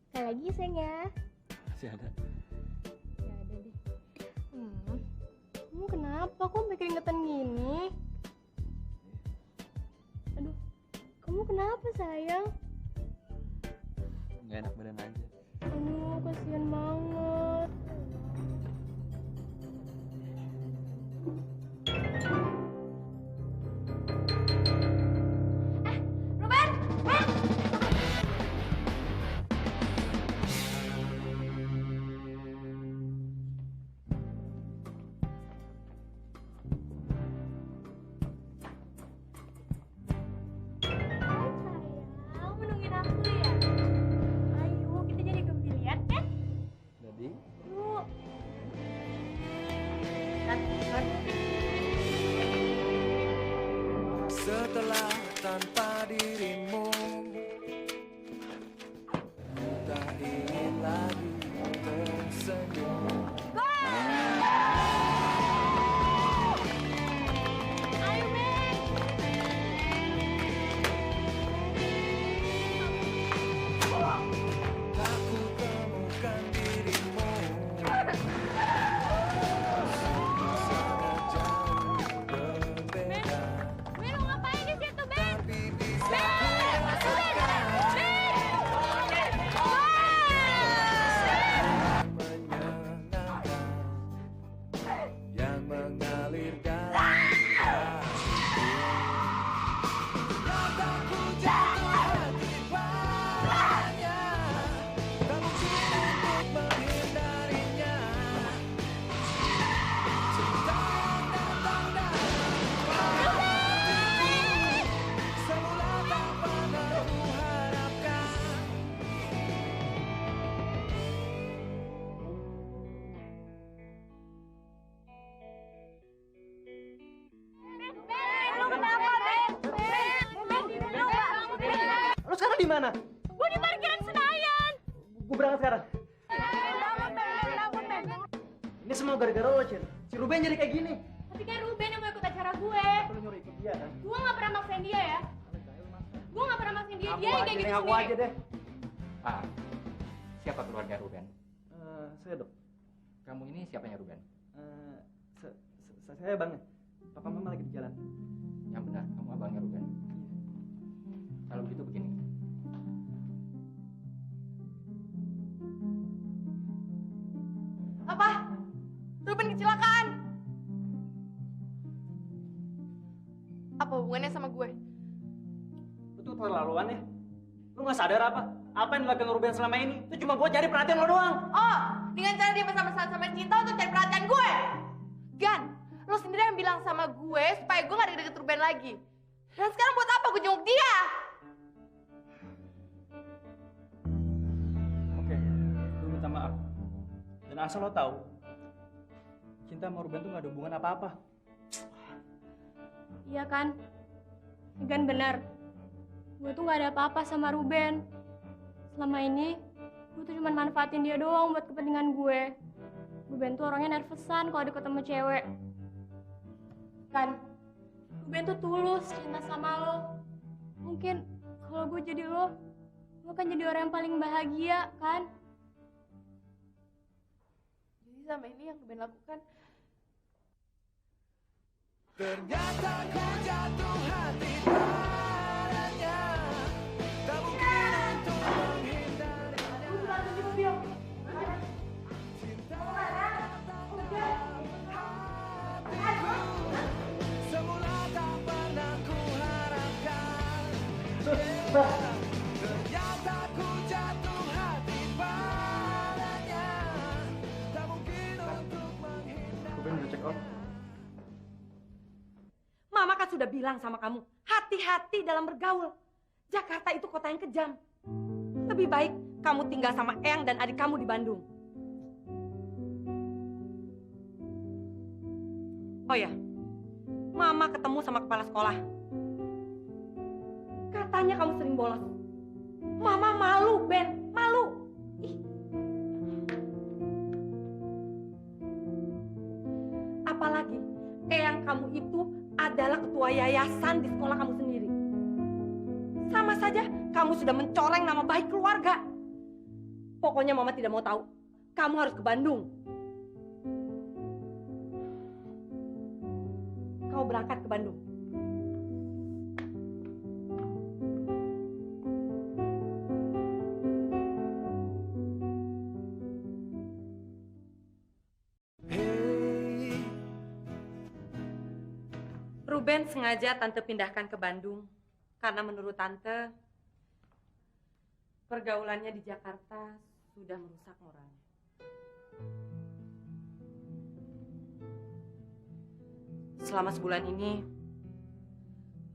Sekali lagi sayang ya. Masih ada. Ya ada deh. Kamu kenapa? Kok sampai keringetan gini? Aduh. Kamu kenapa sayang? Nggak enak badan aja. Aduh, kasihan banget. Ruben! Sayang, menungguin aku ya? Ayo, kita jadi gembirian kan? Jadi? Yuk. Kan, telah tanpa dirimu. Ku tak ingin lagi tersenyum. Tak ku temukan dirimu. Sungguh sangat jauh berbeda. Ben, lu ngapain di situ, Ben? Tapi bisa ku rasakan menyenangkan yang mengalir dalam hatiku. Rataku jatuh hati padanya, tak mungkin untuk menghindarinya. Cinta yang datang dari hatiku, semula tak pernah ku harapkan. Lu kenapa, Ben? Lo sekarang di mana? Gua di parkiran Senayan. Gue berangkat sekarang. Ini semua gara-gara lo, Cin. Si Ruben jadi kayak gini. Tapi kan Ruben yang mau ikut acara gue. Lo nyuruh ikut dia kan? Gua nggak pernah maksain dia ya. Gua nggak pernah maksain dia. Dia yang kayak gitu Aku sendiri. aja deh. Pak, siapa keluarga Ruben? Saya dok. Kamu ini siapanya Ruben? Saya bang. Papa mama lagi di jalan. Yang benar, kamu abangnya Ruben. Kalau begitu begini. Apa? Ruben kecelakaan. Apa hubungannya sama gue? Lu tuh terlaluan ya. Lu nggak sadar apa? Apa yang dilakukan Ruben selama ini? Itu cuma buat cari perhatian lo doang. Oh, dengan cara dia bersama-sama sama Cinta untuk cari perhatian gue. Gan, lo sendiri yang bilang sama gue supaya gue gak deket-deket Ruben lagi. Dan sekarang buat apa gue jenguk dia? Oke, lu minta maaf. Dan asal lo tahu, Cinta sama Ruben tuh gak ada hubungan apa-apa. Iya kan? Gan benar. Gue tuh nggak ada apa-apa sama Ruben. Selama ini, gue tuh cuma manfaatin dia doang buat kepentingan gue. Ruben tuh orangnya nervousan kalau deket sama cewek. Kan, Ruben tuh tulus cinta sama lo. Mungkin kalau gue jadi lo kan jadi orang yang paling bahagia, kan? Jadi sama ini yang Ruben lakukan. Ternyata ku jatuh hati padanya, tak mungkin untuk menghindari. Cinta hatiku, semula tak pernah ku harapkan. Ternyata ku jatuh hati padanya, tak mungkin untuk menghindari. Ruben udah check out. Mama kan sudah bilang sama kamu, hati-hati dalam bergaul. Jakarta itu kota yang kejam. Lebih baik kamu tinggal sama Eyang dan adik kamu di Bandung. Oh ya, Mama ketemu sama kepala sekolah. Katanya kamu sering bolos. Mama malu, Ben, malu. Ih. Apalagi Eyang kamu itu adalah ketua yayasan di sekolah kamu sendiri. Sama saja kamu sudah mencoreng nama baik keluarga. Pokoknya Mama tidak mau tahu. Kamu harus ke Bandung. Kau berangkat ke Bandung. Ruben sengaja Tante pindahkan ke Bandung karena menurut Tante pergaulannya di Jakarta sudah merusak moralnya. Selama sebulan ini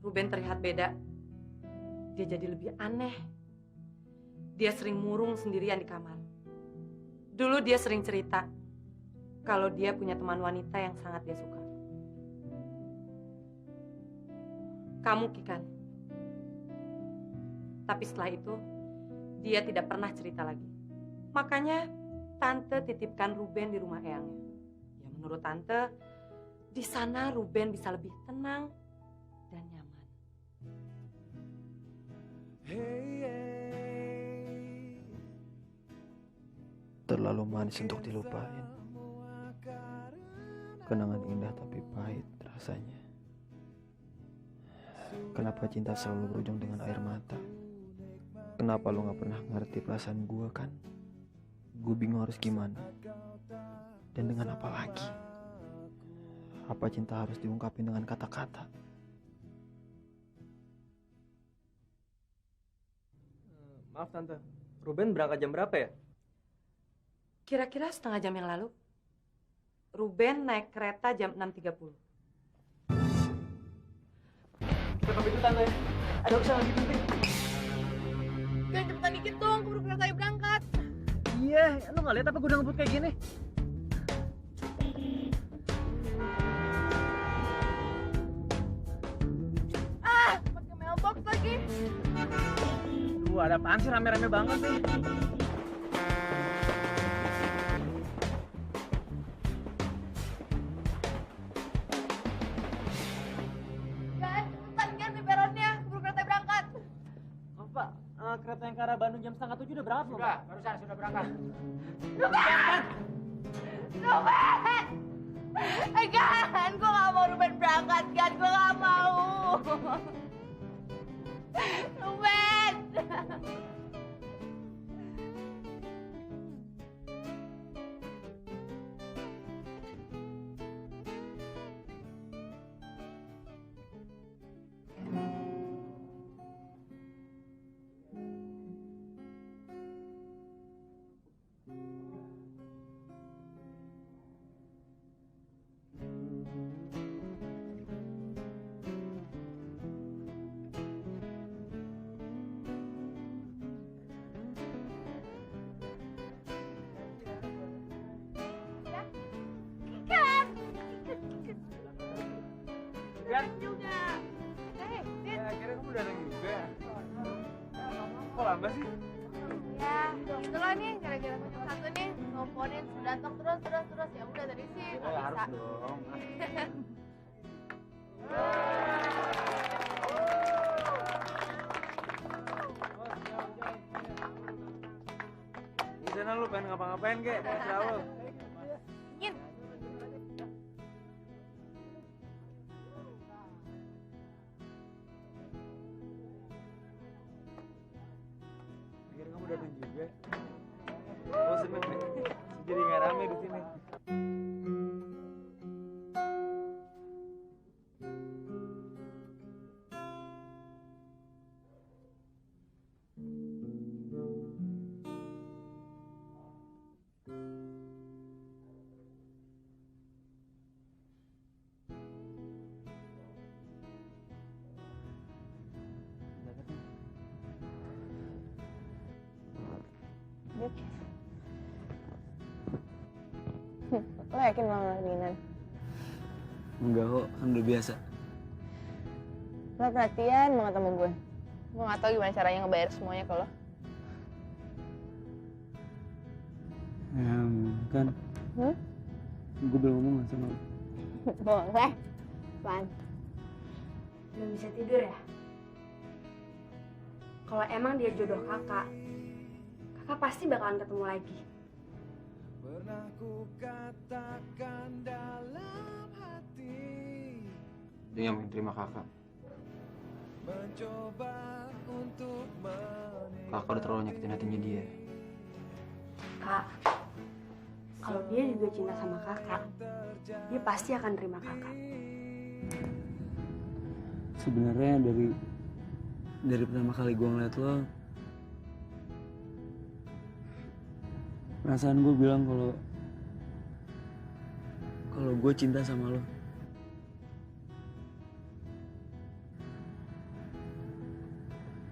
Ruben terlihat beda. Dia jadi lebih aneh. Dia sering murung sendirian di kamar. Dulu dia sering cerita kalau dia punya teman wanita yang sangat dia suka. kamu Kikan. Tapi setelah itu, dia tidak pernah cerita lagi. Makanya Tante titipkan Ruben di rumah eyangnya. Ya menurut Tante, di sana Ruben bisa lebih tenang dan nyaman. Terlalu manis untuk dilupain. Kenangan indah tapi pahit rasanya. Kenapa cinta selalu berujung dengan air mata? Kenapa lo gak pernah ngerti perasaan gue kan? Gue bingung harus gimana. Dan dengan apa lagi? Apa cinta harus diungkapin dengan kata-kata? Maaf Tante, Ruben berangkat jam berapa ya? Kira-kira setengah jam yang lalu, Ruben naik kereta jam 6.30. Kita ke pintu Tante. Ada urusan lagi penting. Jangan cepetan dikit dong, keburu kereta saya berangkat. Iya, lu nggak lihat apa gue udah ngebut kayak gini? Pakai mailbox lagi. Duh, ada apaan sih rame-rame banget nih? Gan, cepetan Gan di peronnya, keburu kereta saya berangkat. Apa? Kereta yang ke arah Bandung jam 6:30 udah berangkat belum? Sudah, barusan sudah berangkat. Ruben! Ruben! Gan, gue gak mau Ruben berangkat, Gan, gue gak mau. Ruben! Gan, Juga. Dit. akhirnya kamu datang juga. Kok lambat sih? Ya, itulah nih, gara-gara kunjung satu nih, nelfonin, datang terus. Ya udah tadi sih, nggak bisa. Harus dong. Di sana lu pengen ngapa-ngapain kek? Terserah lu. Ingin. Akhirnya kamu datang juga. Oh seneng deh. Jadi nggak rame di sini. Lo yakin lo nggak kedinginan? Enggak kok, kan udah biasa. Lo perhatian banget sama gue. Gue nggak tahu gimana caranya ngebayar semuanya ke lo. Ya kan. Gue belum ngomong sama lo. Boleh. Apaan? Belum bisa tidur ya? Kalau emang dia jodoh kakak pasti bakalan ketemu lagi. Pernah ku katakan dalam hati, Dia yang menerima kakak. mencoba untuk Kakak udah terlalu nyakitin hatinya dia. Kak, kalau dia juga cinta sama kakak, dia pasti akan terima kakak. Sebenarnya dari pertama kali gue ngeliat lo, perasaan gue bilang kalau gue cinta sama lo.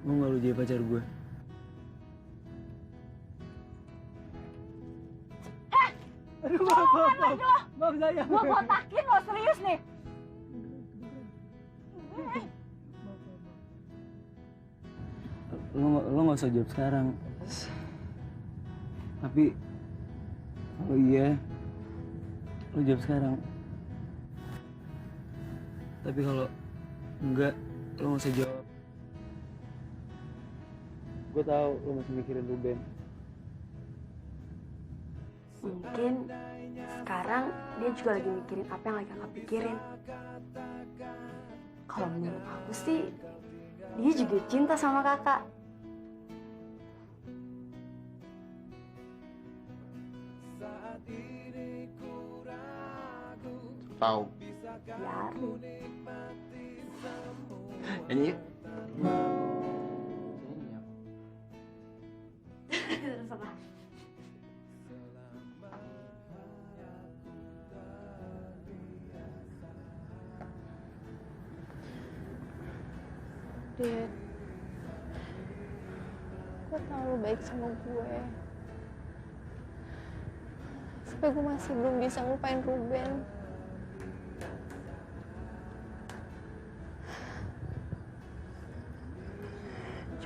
Mau nggak lo jadi pacar gue? Aduh, maaf saya. Gua botakin lo, serius nih. lo nggak usah jawab sekarang. Tapi kalau iya, lo jawab sekarang. Tapi kalau enggak, lo nggak usah jawab. Gue tahu lo masih mikirin Ruben. Mungkin sekarang dia juga lagi mikirin apa yang lagi kakak pikirin. Kalau menurut aku sih, dia juga cinta sama kakak. Tahu. Biarin. Ini Terserah. Dit, gue tahu lu baik sama gue. Tapi gue masih belum bisa ngelupain Ruben.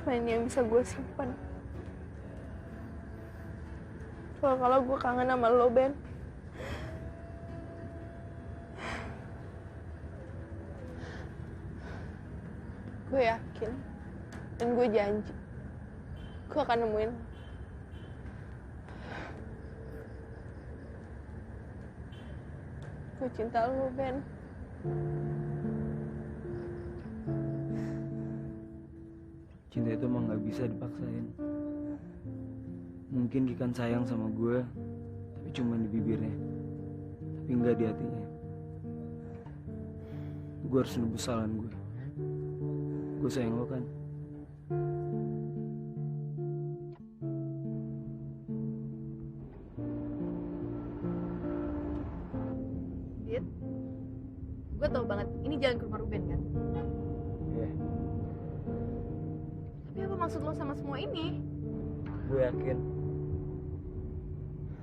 Cuma ini yang bisa gue simpan. Kalau gue kangen sama lo, Ben. Gue yakin dan gue janji gue akan nemuin lo. Gue cinta lo, Ben. Cinta itu emang nggak bisa dipaksain. Mungkin Kikan sayang sama gue, tapi cuma di bibirnya, tapi nggak di hatinya. Gue harus nebus kesalahan gue. Gue sayang lo kan. Dit, gue tau banget ini jalan ke rumah Ruben kan. Iya. Tapi apa maksud lo sama semua ini? Gue yakin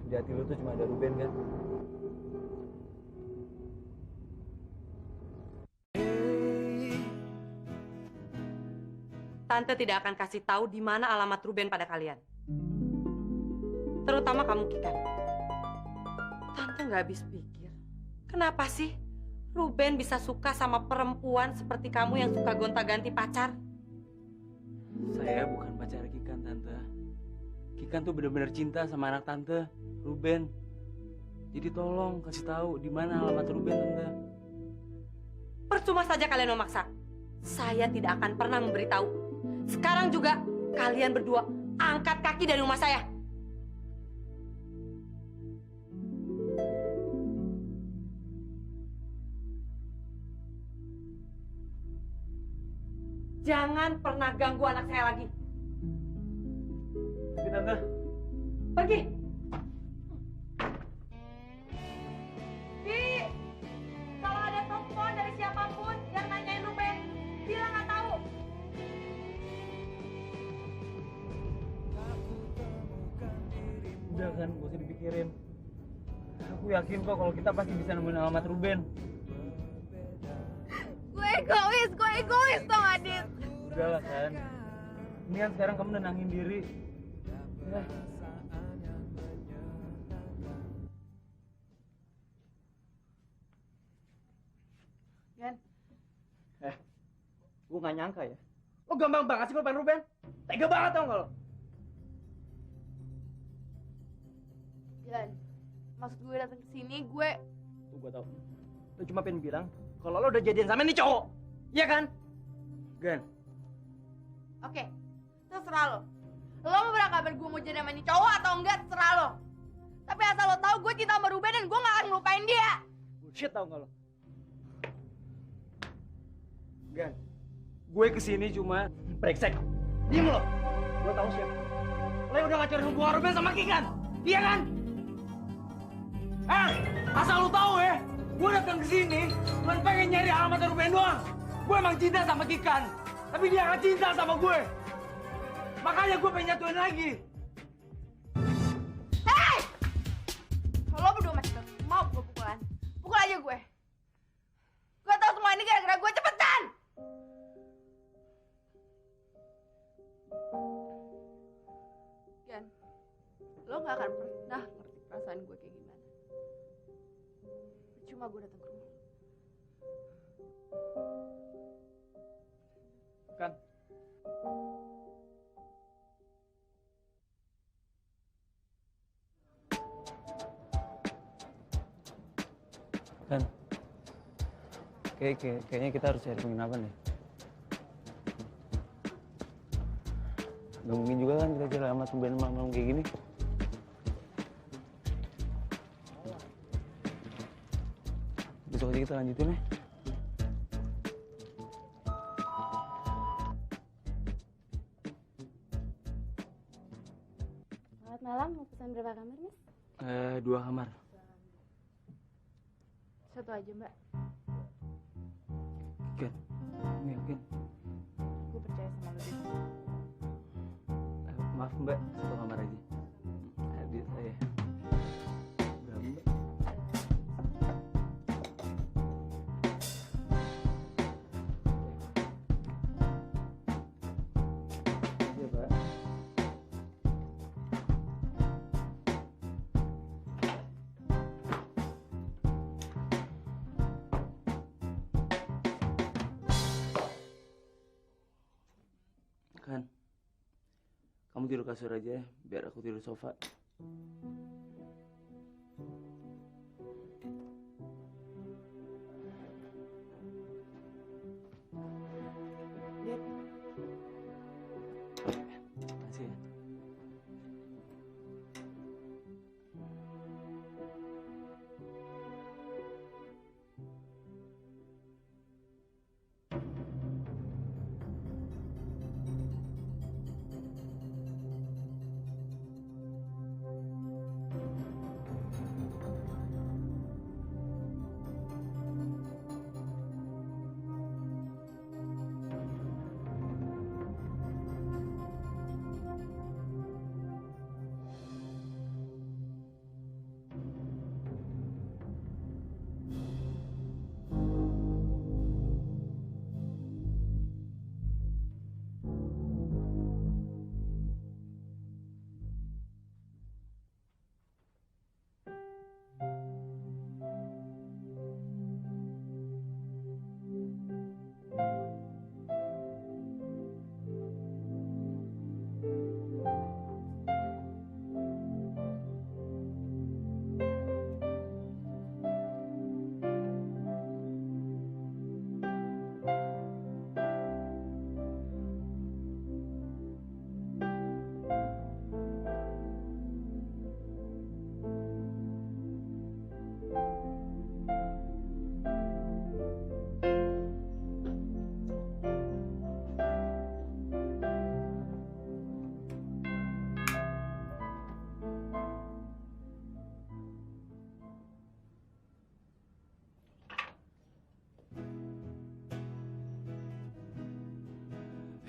di hati lo tuh cuma ada Ruben kan. Tante tidak akan kasih tahu di mana alamat Ruben pada kalian. Terutama kamu, Kikan. Tante nggak habis pikir. Kenapa sih Ruben bisa suka sama perempuan seperti kamu yang suka gonta-ganti pacar? Saya bukan pacar Kikan, Tante. Kikan tuh benar-benar cinta sama anak Tante, Ruben. Jadi tolong kasih tahu di mana alamat Ruben, Tante. Percuma saja kalian memaksa. Saya tidak akan pernah memberitahu. Sekarang juga kalian berdua angkat kaki dari rumah saya. Jangan pernah ganggu anak saya lagi. Tapi Tante. Pergi. Bi, kalau ada telepon dari siapapun yang nanyain Ruben, bilang nggak tahu. Udah kan, gak usah dipikirin. Aku yakin kok kalau kita pasti bisa nemuin alamat Ruben. Gue egois tau gak, Dit? Udah lah kan. Ini kan sekarang kamu nenangin diri. Ya. Gan, Gue gak nyangka ya. Lo gampang banget sih ngelupain Ruben. Tega banget tau gak lo? Gan, maksud gue datang ke sini gue Tuh gue tau. Lo cuma pengen bilang kalau lo udah jadian sama ini cowok. Iya kan? Gan, oke, terserah lo. Lo mau berangkat gue mau jadi sama ini cowok atau enggak, terserah lo. Tapi asal lo tahu gue cinta sama Ruben dan gue gak akan ngelupain dia. Bullshit tau gak lo? Gan, gue kesini cuma brengsek. Diem lo. Gue tahu siapa. Lo yang udah ngacurin hubungan Ruben sama Kikan. Iya kan? Asal lo tahu ya, gue datang ke sini bukan pengen nyari alamat Ruben doang. Gue emang cinta sama Kikan, tapi dia gak cinta sama gue. Makanya gue pengen nyatuin lagi. Hei! Kalau lo berdua masih mau gue pukulan, pukul aja gue. Gue tahu semua ini gara-gara gue, cepetan! nggak akan pernah ngerti perasaan gue kayak gimana. Cuma gue datang ke rumah. Kan? Kan? Kayaknya kita harus cari penginapan deh. Gak mungkin juga kan kita jalan sama tumben malam-malam kayak gini. Besok aja kita lanjutin ya. Selamat malam, mau pesan berapa kamar, Mas? 2 kamar. Satu aja, Mbak. Kan? Kamu yakin? Gue percaya sama lo deh. Maaf Mbak, 1 kamar aja. Adik saya. Berapa Mbak? Iya Pak. Kan? Kamu tidur kasur aja ya, biar aku tidur sofa. Dit, Makasih ya.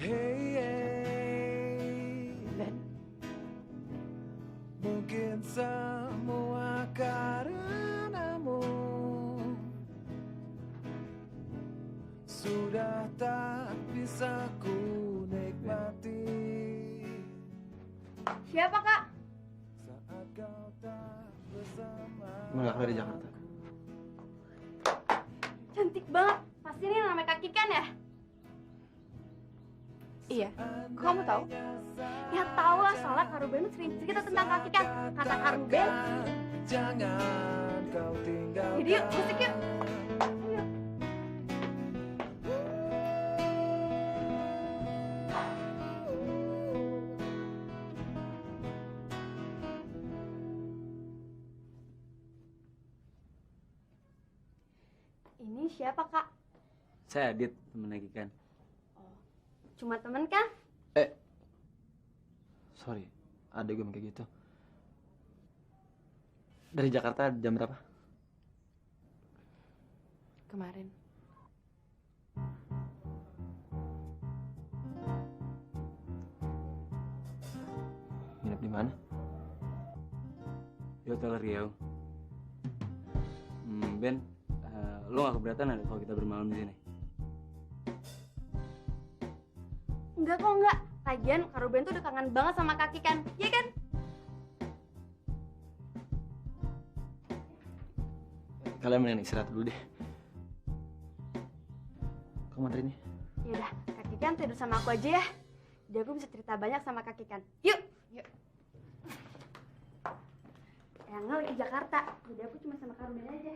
Hey, mungkin semua karenamu sudah tak bisa ku nikmati. Siapa, Kak? Saat kau tak bersama. Gimana dari Jakarta? Cantik banget. Pasti ini namanya Kak Kikan ya? iya. Kok kamu tahu? Ya tahu lah, soalnya Kak Ruben sering cerita tentang Kak Kikan. Kata Kak Ruben, Jangan kau tinggalkan. jadi yuk, musik yuk. Ayo. Ini siapa, Kak? Saya Adit, temen lagi kan. Cuma temen kan? Sorry, ada gue kayak gitu. Dari Jakarta jam berapa? Kemarin. Nginep di mana? Di Hotel Riau. Ben, lo gak keberatan ada kalau kita bermalam di sini? Enggak kok, enggak. Lagian Kak Ruben tuh udah kangen banget sama Kak Kikan, iya kan? Kalian mending istirahat dulu deh. Kamu anterin nih. Yaudah, Kak Kikan tidur sama aku aja ya. Jadi aku bisa cerita banyak sama Kak Kikan. Yuk! Yuk. Yang lagi ke Jakarta, jadi aku cuma sama Kak Ruben aja.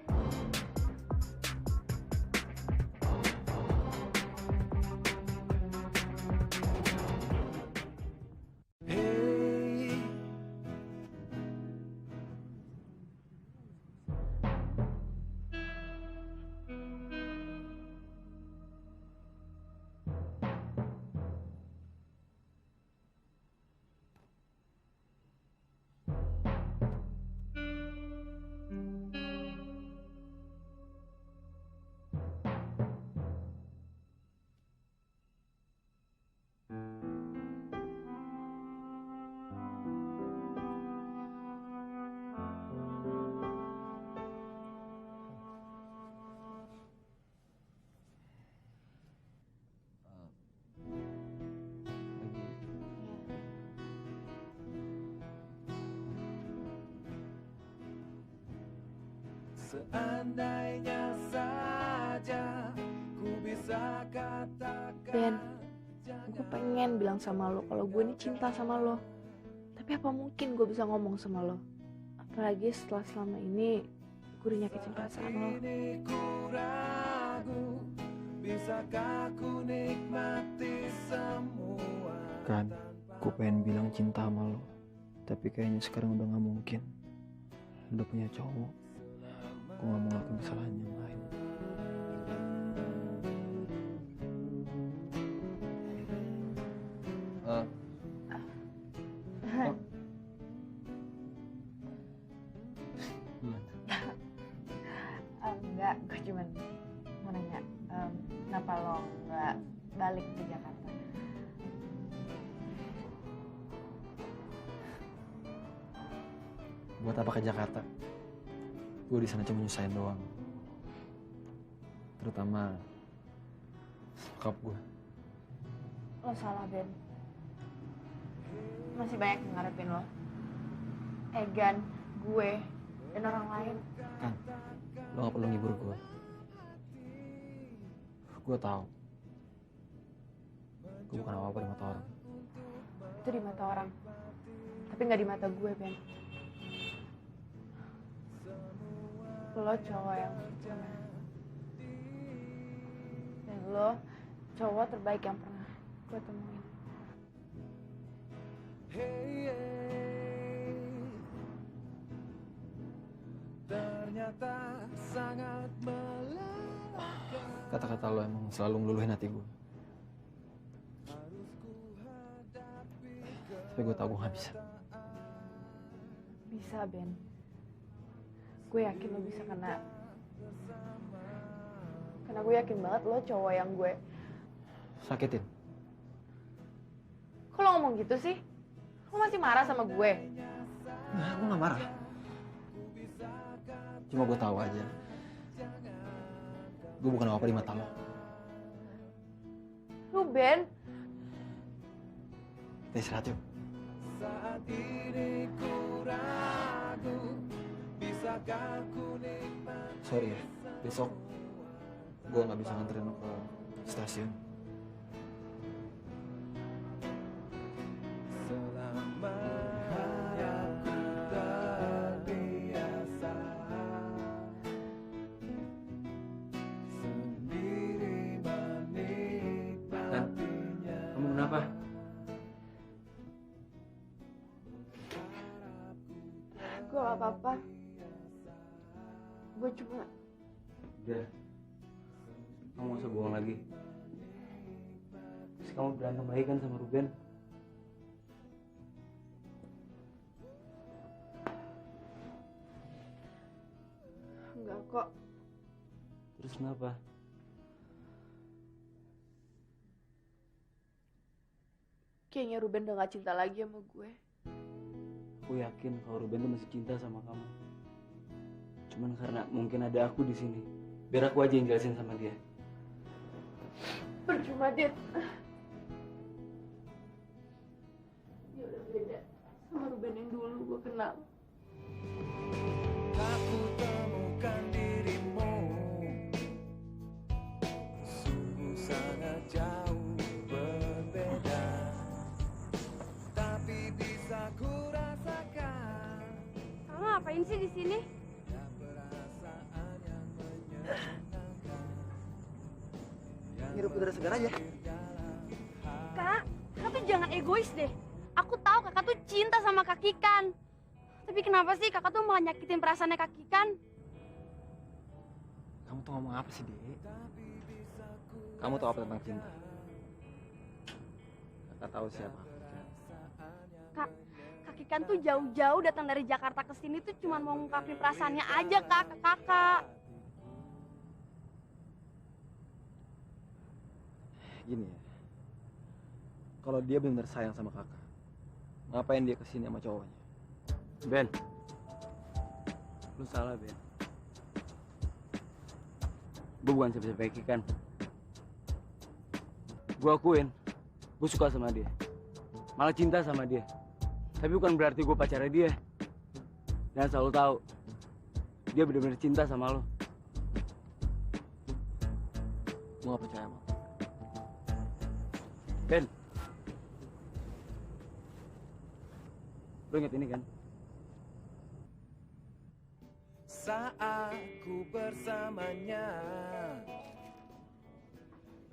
Seandainya saja ku bisa katakan. Ben, gue pengen bilang sama lo kalau gue ini cinta sama lo. Tapi apa mungkin gue bisa ngomong sama lo? Apalagi setelah selama ini gue udah nyakitin perasaan lo. Ku ragu, bisakah ku nikmati semua? Kan, gue pengen bilang cinta sama lo. Tapi kayaknya sekarang udah gak mungkin. Udah punya cowok. Gue gak mau ngelakuin kesalahan yang lain. Enggak, gue cuman mau nanya, kenapa lo nggak balik ke Jakarta? Buat apa ke Jakarta? Gue di sana cuma nyusahin doang. Terutama bokap gue. Lo salah, Ben. Masih banyak yang ngarepin lo. Egan, gue, dan orang lain. Kan, lo gak perlu ngibur gue. Gue tahu. Gue bukan apa-apa di mata orang. Itu di mata orang. Tapi nggak di mata gue, Ben. Lo cowok yang sempurna. Dan lo cowok terbaik yang pernah gue temuin. Ternyata sangat melelahkan. Kata-kata lo emang selalu ngeluluhin hati gue. Tapi gue tau gue gak bisa. Bisa, Ben. Gue yakin lo bisa karena gue yakin banget lo cowok yang gue Sakitin. Kok lo ngomong gitu sih? Lo masih marah sama gue? Nah, gue gak marah. Cuma gue tahu aja. Gue bukan apa-apa di mata lo. Ruben. Kita istirahat yuk. Saat ini ku ragu, bisakah ku nikmati. Sorry ya, besok gue gak bisa nganterin lo ke stasiun. Selama aku terbiasa sendiri menikmatinya. Kamu kenapa? Gue gak apa-apa. Gue cuma... Udah. Kamu gak usah bohong lagi. Terus kamu berantem lagi kan sama Ruben? Enggak kok. Terus kenapa? Kayaknya Ruben udah gak cinta lagi sama gue. Aku yakin kalau Ruben tuh masih cinta sama kamu. Cuman karena mungkin ada aku di sini. Biar aku aja yang jelasin sama dia. Percuma, Dit. Dia udah beda sama Ruben yang dulu gue kenal. Aku temukan dirimu ngirup udara segar aja. Kak tuh jangan egois deh. Aku tahu kakak tuh cinta sama Kak Kikan. Tapi kenapa sih kakak tuh malah nyakitin perasaannya Kak Kikan? Kamu tuh ngomong apa sih, Dek? Kamu tahu apa tentang cinta? Kakak tahu siapa Kak. Kak Kikan tuh jauh-jauh datang dari Jakarta ke sini tuh cuma mau ngungkapin perasaannya aja Kak ke kakak. Gini ya, kalau dia benar sayang sama kakak, ngapain dia kesini sama cowoknya? Ben, lu salah Ben. Gue bukan siapa-siapa Kikan. Gue akuin, gue suka sama dia, malah cinta sama dia. Tapi bukan berarti gue pacarnya dia. Dan selalu tahu, dia benar-benar cinta sama lo. Gue gak percaya sama lo. Ben, lo inget ini kan? Saat ku bersamanya,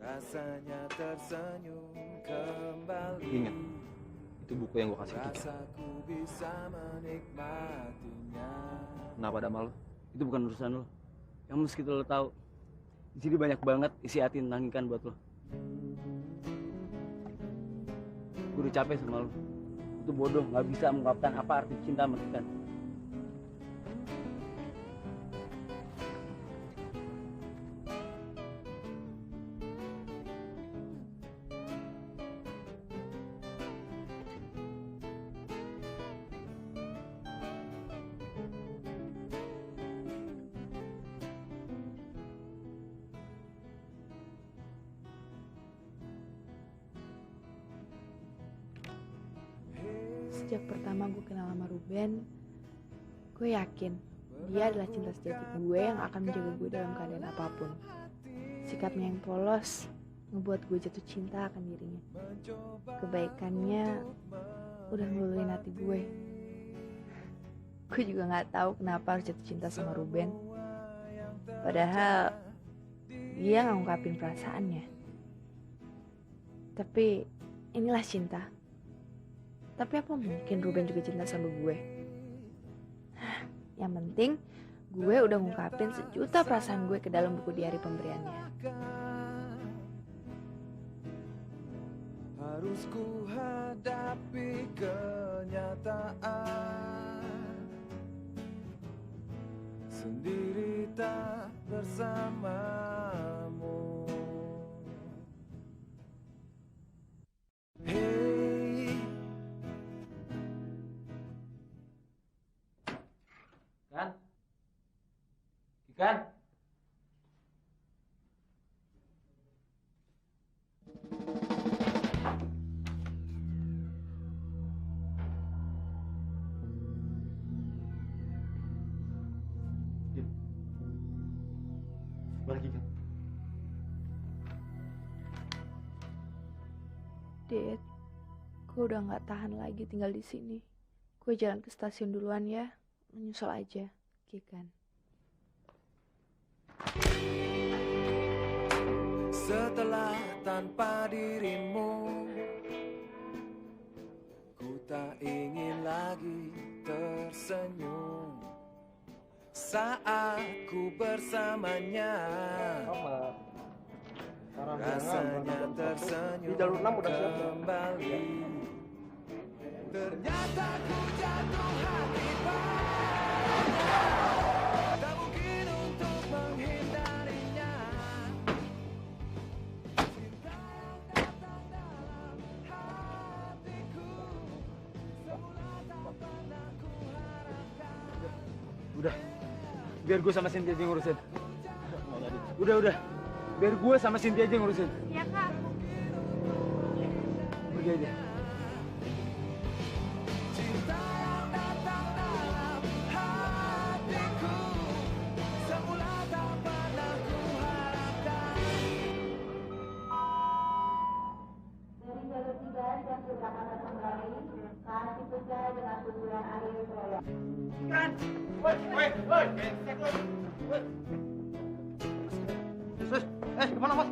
rasanya tersenyum kembali. Ingat, itu buku yang gue kasih ke Kikan. Rasaku bisa menikmatinya. Kenapa ada malu? Itu bukan urusan lo. Yang mesti lo tahu, di sini banyak banget isi hati tentang Kikan buat lo. Gue udah capek sama lo. Itu bodoh, nggak bisa mengungkapkan apa arti cinta sama Kikan. Sejak pertama gue kenal sama Ruben, gue yakin dia adalah cinta sejati gue yang akan menjaga gue dalam keadaan apapun. Sikapnya yang polos ngebuat gue jatuh cinta akan dirinya. Kebaikannya udah ngeluluin hati gue. Gue juga gak tahu kenapa harus jatuh cinta sama Ruben. Padahal dia gak ngungkapin perasaannya. Tapi inilah cinta. Tapi apa mungkin Ruben juga cinta sama gue? Yang penting gue udah ngungkapin sejuta perasaan gue ke dalam buku diari pemberiannya. Harus ku hadapi kenyataan, sendiri tak bersamamu. Hey, Kan? Kikan? Balik Kikan. Dit, gue udah gak tahan lagi tinggal di sini. Gue jalan ke stasiun duluan ya. Menyusul aja, Kikan. setelah tanpa dirimu, ku tak ingin lagi tersenyum. Saat ku bersamanya, rasanya tersenyum kembali. Ternyata ku jatuh hati padanya, tak mungkin untuk menghindarinya. Cinta yang datang dalam hatiku, semula tak pernah ku harapkan. Udah, biar gue sama Cynthia aja yang ngurusin. Udah, biar gue sama Cynthia aja yang ngurusin. Iya kak. Pergi aja. Cinta yang datang dalam hatiku, semula tak pernah ku harapkan. Dari jalur 3 dan berangkat kembali, saat dibuka dengan tujuan akhir proyek. Kemana, Mas?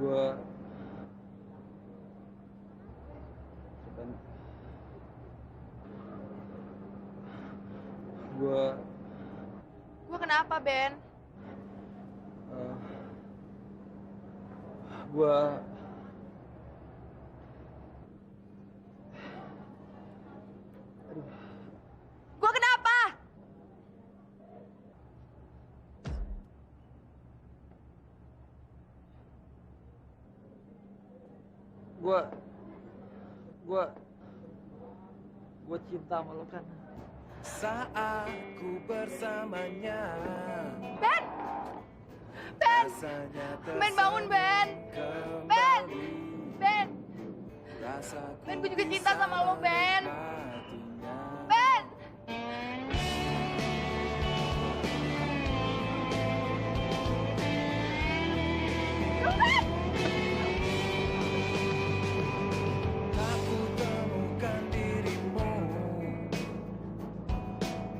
Gua Gue kenapa, Ben? Gua Gue kenapa? Gua cinta sama lo kan. Saat ku bersamanya, Ben! Ben! Ben bangun, Ben! Ben! Ben! Ben, gue juga cinta sama lo, Ben! Ben! aku temukan dirimu,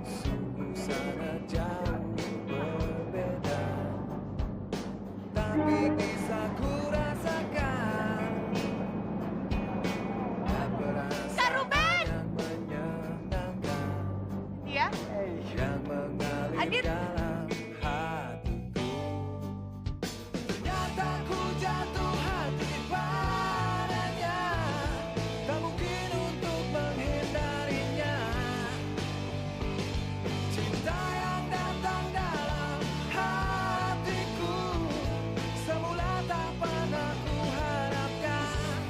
sungguh sangat jauh berbeda, tapi bisa ku rasakan perasaan yang menyenangkan, Dia? yang mengalir Adit? dalam hatiku. Ternyata ku jatuh hati padanya, tak mungkin untuk menghindarinya. Cinta yang datang dalam hatiku, semula tak pernah ku harapkan.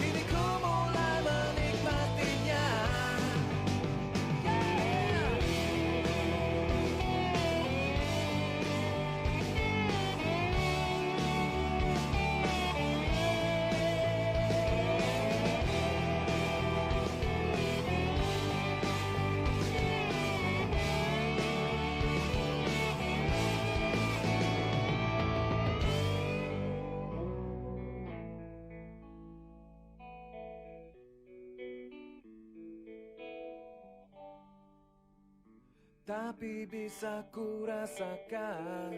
Kini ku mulai menikmatinya. Tapi bisa ku rasakan